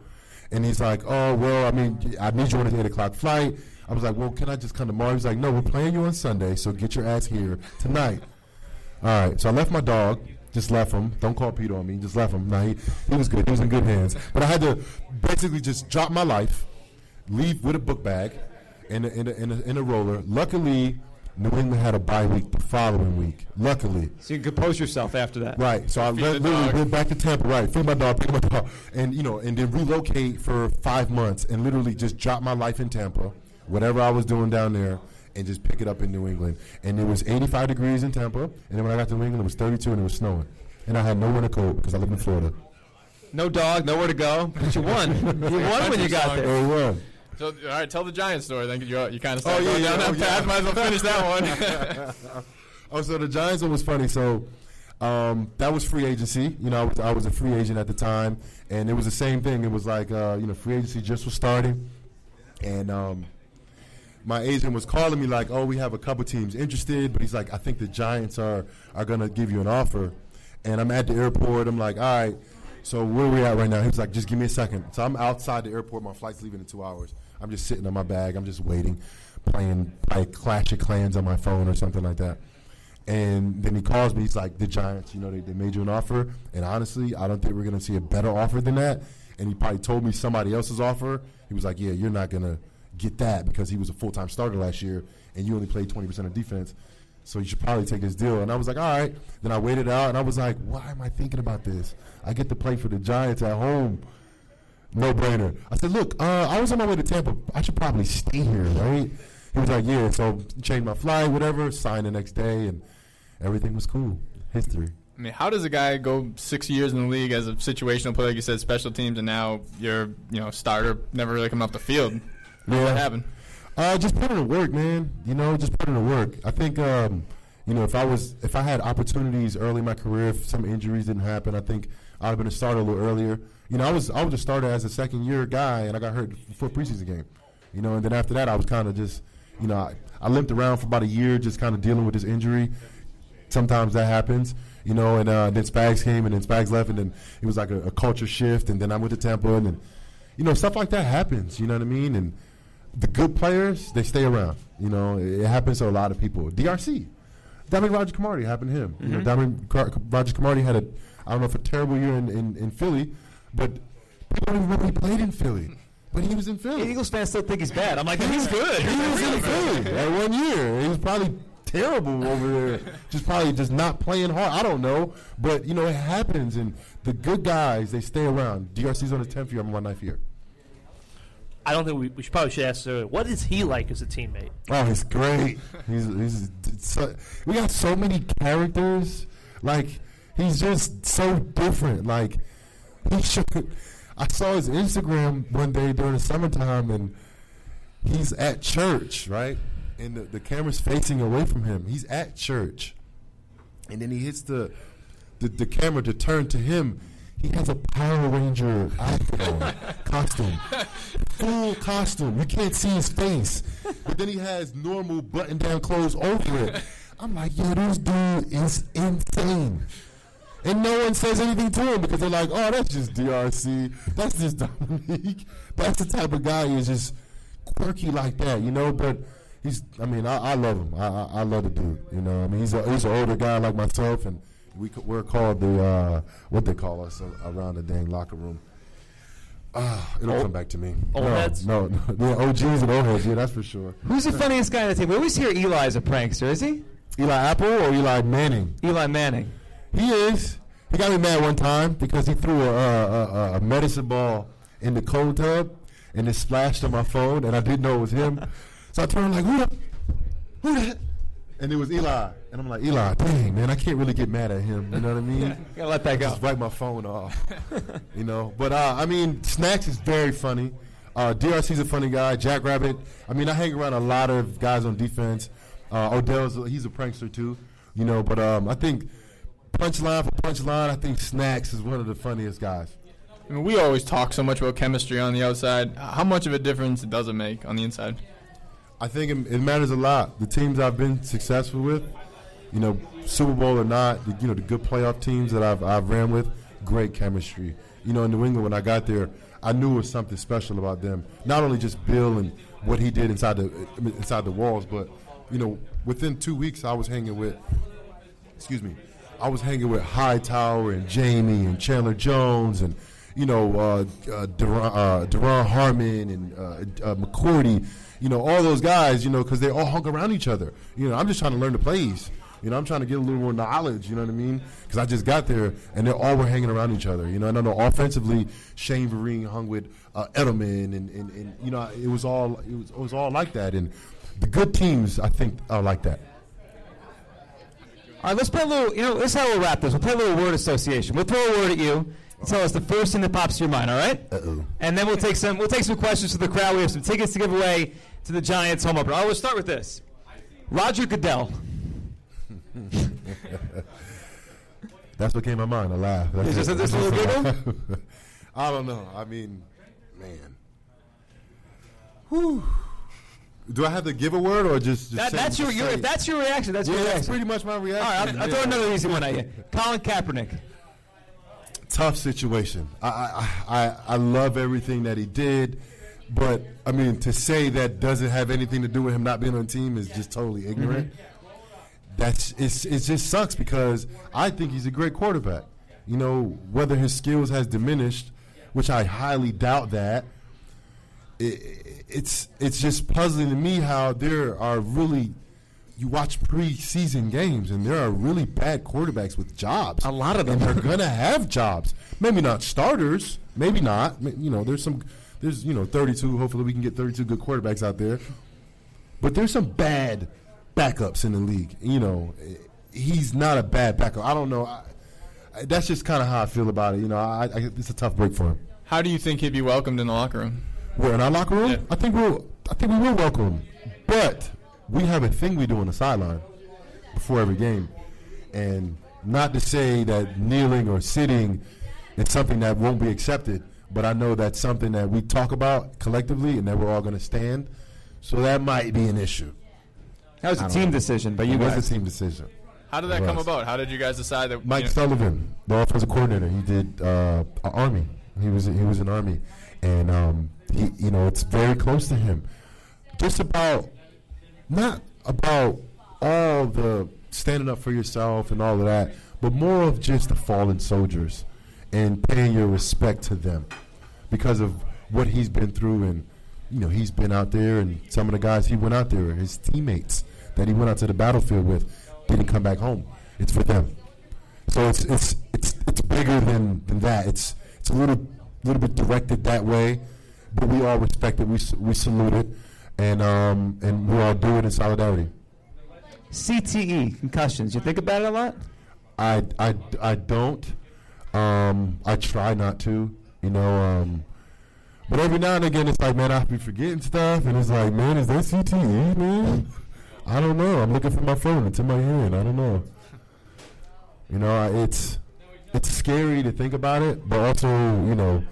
And he's like, oh, well, I need you on an 8 o'clock flight. I was like, well, can I just come tomorrow? He's like, no, we're playing you on Sunday, so get your ass here tonight. All right, so I left my dog. Just left him. Don't call Pete on me. Just left him. No, he was good. He was in good hands. But I had to basically just drop my life, leave with a book bag in a roller. Luckily, New England had a bye week the following week. Luckily. So you can compose yourself after that. Right. So I literally went back to Tampa. Right. Feed my dog, pick my dog. And, and then relocate for 5 months and literally just drop my life in Tampa, whatever I was doing down there, and just pick it up in New England. And it was 85 degrees in Tampa. And then when I got to New England, it was 32 and it was snowing. And I had nowhere to go because I live in Florida. No dog, nowhere to go. But you won. You won when you got there. Oh, you won. So, all right, tell the Giants story. Then you kind of started going down that path. Might as well finish that one. So the Giants one was funny. So that was free agency. I was a free agent at the time, and it was the same thing. It was like free agency just was starting, and my agent was calling me like, oh, we have a couple teams interested, but he's like, I think the Giants are gonna give you an offer, and I'm at the airport. I'm like, all right. So where are we at right now? He was like, just give me a second. So I'm outside the airport. My flight's leaving in 2 hours. I'm just sitting on my bag. I'm just waiting, playing Clash of Clans on my phone or something like that. And then he calls me. He's like, the Giants, they made you an offer. And honestly, I don't think we're going to see a better offer than that. And he probably told me somebody else's offer. He was like, yeah, you're not going to get that because he was a full-time starter last year and you only played 20% of defense. So you should probably take this deal. And I was like, all right. Then I waited out, and I was like, why am I thinking about this? I get to play for the Giants at home. No brainer. I said, look, I was on my way to Tampa. I should probably stay here, right? He was like, yeah. So changed my flight, whatever, signed the next day, and everything was cool. History. I mean, how does a guy go 6 years in the league as a situational player, like you said, special teams, and now you're, starter, never really coming off the field? How did that happen? Just put in the work, man. Just put in the work. I think, if I had opportunities early in my career, if some injuries didn't happen, I think I'd have been a starter a little earlier. I was a starter as a second-year guy, and I got hurt for a preseason game. And then after that, I was kind of just, I limped around for about a year just kind of dealing with this injury. Sometimes that happens, and then Spags came, and then Spags left, and then it was like a culture shift, and then I went to Tampa, and then, stuff like that happens, you know what I mean? And the good players, they stay around. It happens to a lot of people. DRC. Dominic Rodgers-Cromartie happened to him. Mm-hmm. Dominic Rodgers-Cromartie had a terrible year in Philly, but people don't even remember he played in Philly. But he was in Philly. Eagles fans still think he's bad. I'm like, he's good. He was in Philly that 1 year. He was probably terrible over there, just not playing hard. I don't know, but it happens. And the good guys, they stay around. DRC's on his 10th year. I'm on my 9th year. I don't think we should ask Sir, what is he like as a teammate? Oh, he's great. We got so many characters. Like, he's just so different. Like, I saw his Instagram one day during the summertime, and he's at church, right? And the camera's facing away from him. He's at church. And then he hits the camera to turn to him. He has a Power Ranger outfit on, costume, full costume. You can't see his face, but then he has normal button-down clothes over it. I'm like, yo, this dude is insane. And no one says anything to him because they're like, oh, that's just DRC. That's just Dominique. That's the type of guy who's just quirky like that, But I love him. I love the dude, he's an older guy like myself, and we're called the what they call us around the dang locker room. It'll come back to me. Old heads? No. Yeah, OGs and old heads. Yeah, that's for sure. Who's the funniest guy on the team? We always hear Eli's a prankster. Is he? Eli Apple or Eli Manning? Eli Manning. He is. He got me mad one time because he threw a medicine ball in the cold tub and it splashed on my phone and I didn't know it was him. So I turned like, who who that? And it was Eli. And I'm like, Eli, dang, man, I can't really get mad at him. You know what I mean? Yeah, gotta let that go. Just wipe my phone off. You know? But, I mean, Snacks is very funny. DRC's a funny guy. Jackrabbit. I mean, I hang around a lot of guys on defense. He's a prankster, too. You know, but I think punchline for punchline, I think Snacks is one of the funniest guys. I mean, we always talk so much about chemistry on the outside. How much of a difference does it make on the inside? I think it matters a lot. The teams I've been successful with, you know, Super Bowl or not, the good playoff teams that I've ran with, great chemistry. You know, in New England when I got there, I knew it was something special about them. Not only just Bill and what he did inside the walls, but you know, within 2 weeks I was hanging with Hightower and Jamie and Chandler Jones and you know Deron Harmon and McCourty. You know, all those guys, you know, because they all hung around each other. You know, I'm just trying to learn the plays. You know, I'm trying to get a little more knowledge, you know what I mean? Because I just got there, and they all were hanging around each other. You know, and I know offensively, Shane Vereen hung with Edelman, and you know, it was all like that. And the good teams, I think, are like that. All right, let's play a little, you know, this is how we'll wrap this. We'll play a little word association. We'll throw a word at you. Tell us the first thing that pops to your mind, all right? Uh-oh. And then we'll take some questions to the crowd. We have some tickets to give away to the Giants home opener. We'll start with this. Roger Goodell. That's what came to my mind. I laughed. Is this a little giggle? I don't know. I mean, man. Whew. Do I have to give a word or just that's your if that's your reaction, that's your reaction. That's pretty much my reaction. All right, I'll throw another easy one at you. Colin Kaepernick. Tough situation. I love everything that he did, but I mean to say that doesn't have anything to do with him not being on the team is just totally ignorant. Mm-hmm. It just sucks because I think he's a great quarterback. You know, whether his skills has diminished, which I highly doubt that. It's just puzzling to me how there are really. You watch preseason games, and there are really bad quarterbacks with jobs. A lot of them are going to have jobs. Maybe not starters. Maybe not. You know, there's 32. Hopefully, we can get 32 good quarterbacks out there. But there's some bad backups in the league. You know, he's not a bad backup. I don't know. That's just kind of how I feel about it. You know, it's a tough break for him. How do you think he'd be welcomed in the locker room? We're in our locker room. Yeah. I think we will welcome him, but. We have a thing we do on the sideline before every game. And not to say that kneeling or sitting is something that won't be accepted, but I know that's something that we talk about collectively and that we're all going to stand. So that might be an issue. That was a team decision, but it was a team decision. How did that come about? How did you guys decide that? Mike Sullivan, the offensive coordinator, he did Army. He was in Army. And, it's very close to him. Just about... Not about all the standing up for yourself and all of that, but more of just the fallen soldiers and paying your respect to them because of what he's been through. And, you know, he's been out there, and some of the guys he went out there, his teammates that he went out to the battlefield with, didn't come back home. It's for them. So it's bigger than that. It's a little bit directed that way, but we all respect it. We salute it. And we all do it in solidarity. CTE, concussions. You think about it a lot? I don't. I try not to, you know. But every now and again, it's like, man, I be forgetting stuff, and it's like, man, is that CTE, man? I don't know. I'm looking for my phone. It's in my hand. I don't know. You know, it's scary to think about it, but also, you know,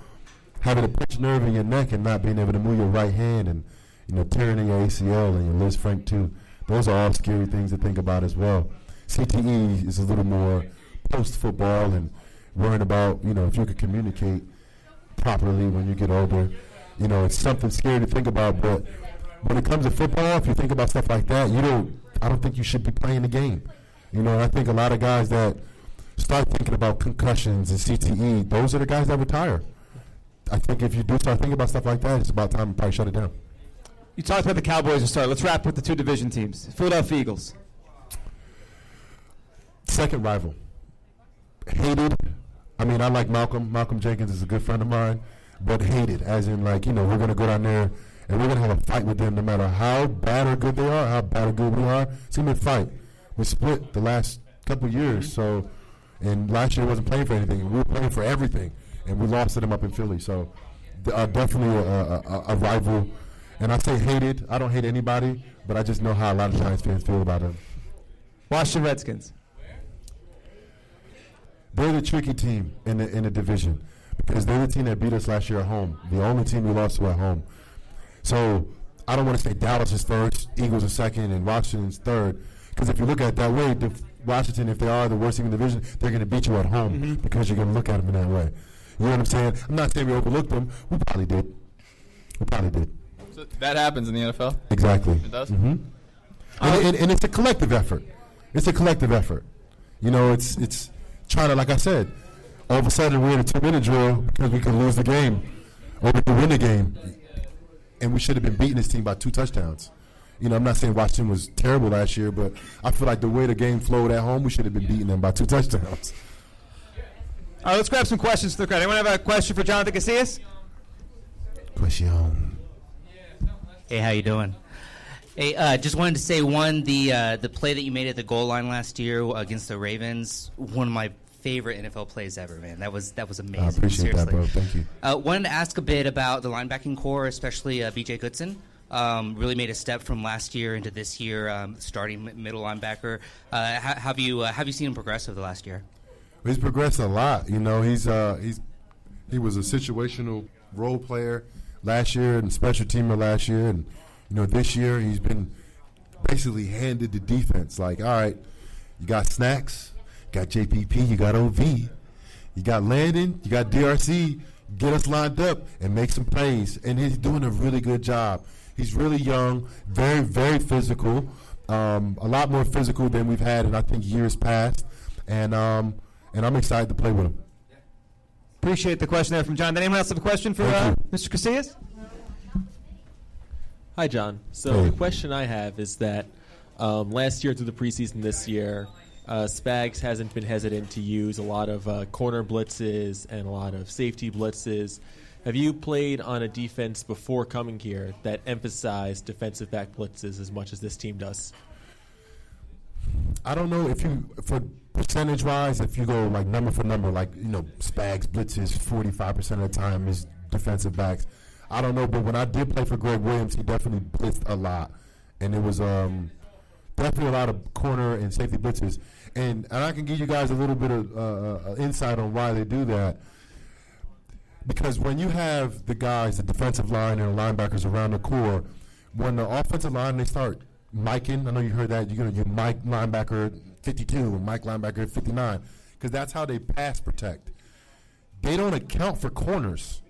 having a pinched nerve in your neck and not being able to move your right hand and you know, tearing in your ACL and your Liz Frank too. Those are all scary things to think about as well. CTE is a little more post-football and worrying about, you know, if you could communicate properly when you get older. You know, it's something scary to think about, but when it comes to football, if you think about stuff like that, I don't think you should be playing the game. You know, I think a lot of guys that start thinking about concussions and CTE, those are the guys that retire. I think if you do start thinking about stuff like that, it's about time to probably shut it down. You talked about the Cowboys to start. Let's wrap with the two division teams. Philadelphia Eagles. Second rival. Hated. I mean, I like Malcolm. Malcolm Jenkins is a good friend of mine, but hated, as in, like, you know, we're going to go down there and we're going to have a fight with them no matter how bad or good they are, how bad or good we are. It's going to be a fight. We split the last couple of years, so, and last year wasn't playing for anything, and we were playing for everything, and we lost to them up in Philly. So definitely a rival. And I say hated. I don't hate anybody, but I just know how a lot of Giants fans feel about them. Washington Redskins. They're the tricky team in the division because they're the team that beat us last year at home, the only team we lost to at home. So I don't want to say Dallas is first, Eagles are second, and Washington's third. Because if you look at it that way, Washington, if they are the worst team in the division, they're going to beat you at home because you're going to look at them in that way. You know what I'm saying? I'm not saying we overlooked them. We probably did. So that happens in the NFL? Exactly. It does? Mm-hmm. And it's a collective effort. You know, it's trying to, like I said, all of a sudden we're in a 2-minute drill because we could lose the game or we could win the game. And we should have been beating this team by 2 touchdowns. You know, I'm not saying Washington was terrible last year, but I feel like the way the game flowed at home, we should have been beating them by 2 touchdowns. All right, let's grab some questions to the crowd. Anyone have a question for Jonathan Casillas? Question. Hey, how you doing? Hey, just wanted to say, the play that you made at the goal line last year against the Ravens, one of my favorite NFL plays ever, man. That was amazing. I appreciate Seriously. that, bro. Thank you. Wanted to ask a bit about the linebacking core, especially B.J. Goodson. Really made a step from last year into this year, starting middle linebacker. Have you seen him progress over the last year? He's progressed a lot. You know, he was a situational role player last year and special teamer last year, and you know this year he's been basically handed the defense. Like, all right, you got Snacks, you got JPP, you got OV, you got Landon, you got DRC. Get us lined up and make some plays, and he's doing a really good job. He's really young, very, very physical, a lot more physical than we've had in, I think, years past. And I'm excited to play with him. Appreciate the question there from John. Did anyone else have a question for Mr. Casillas? Hi, John. So the question I have is that last year through the preseason this year, Spags hasn't been hesitant to use a lot of corner blitzes and a lot of safety blitzes. Have you played on a defense before coming here that emphasized defensive back blitzes as much as this team does? I don't know if you, for percentage-wise, if you go like number for number, like, you know, Spags blitzes 45% of the time is defensive backs. I don't know, but when I did play for Greg Williams, he definitely blitzed a lot. And it was definitely a lot of corner and safety blitzes. And I can give you guys a little bit of insight on why they do that. Because when you have the guys, the defensive line and the linebackers around the core, when the offensive line, they start miking, I know you heard that, you're going to mic linebacker 52 or mic linebacker 59, because that's how they pass protect. They don't account for corners.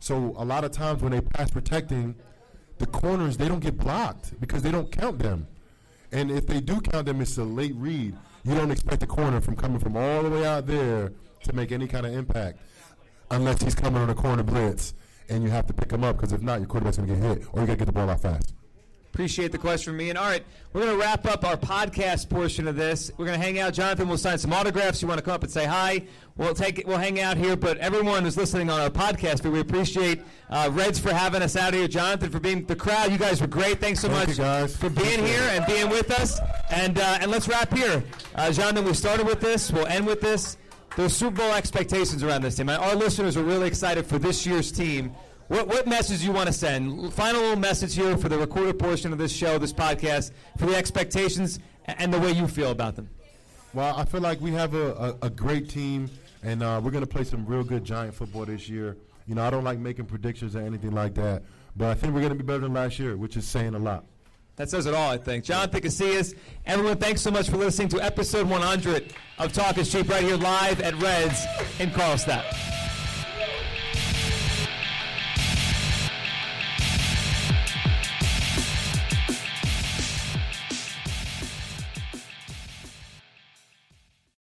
So a lot of times when they pass protecting, the corners, they don't get blocked because they don't count them. And if they do count them, it's a late read. You don't expect a corner from coming from all the way out there to make any kind of impact unless he's coming on a corner blitz and you have to pick him up, because if not, your quarterback's going to get hit or you got to get the ball out fast. Appreciate the question from me. And all right, we're going to wrap up our podcast portion of this. We're going to hang out. Jonathan will sign some autographs. You want to come up and say hi, we'll hang out here. But everyone who's listening on our podcast, we appreciate Reds for having us out here, Jonathan for being the crowd. You guys were great. Thanks so much for being here and being with us. And let's wrap here. Jonathan, we started with this. We'll end with this. There's Super Bowl expectations around this team. Our listeners are really excited for this year's team. What message do you want to send? Final little message here for the recorded portion of this show, this podcast, for the expectations and the way you feel about them. Well, I feel like we have a great team, and we're going to play some real good Giant football this year. You know, I don't like making predictions or anything like that, but I think we're going to be better than last year, which is saying a lot. That says it all, I think. Jonathan Casillas, everyone, thanks so much for listening to episode 100 of Talk is Cheap right here live at Reds in Carlstadt.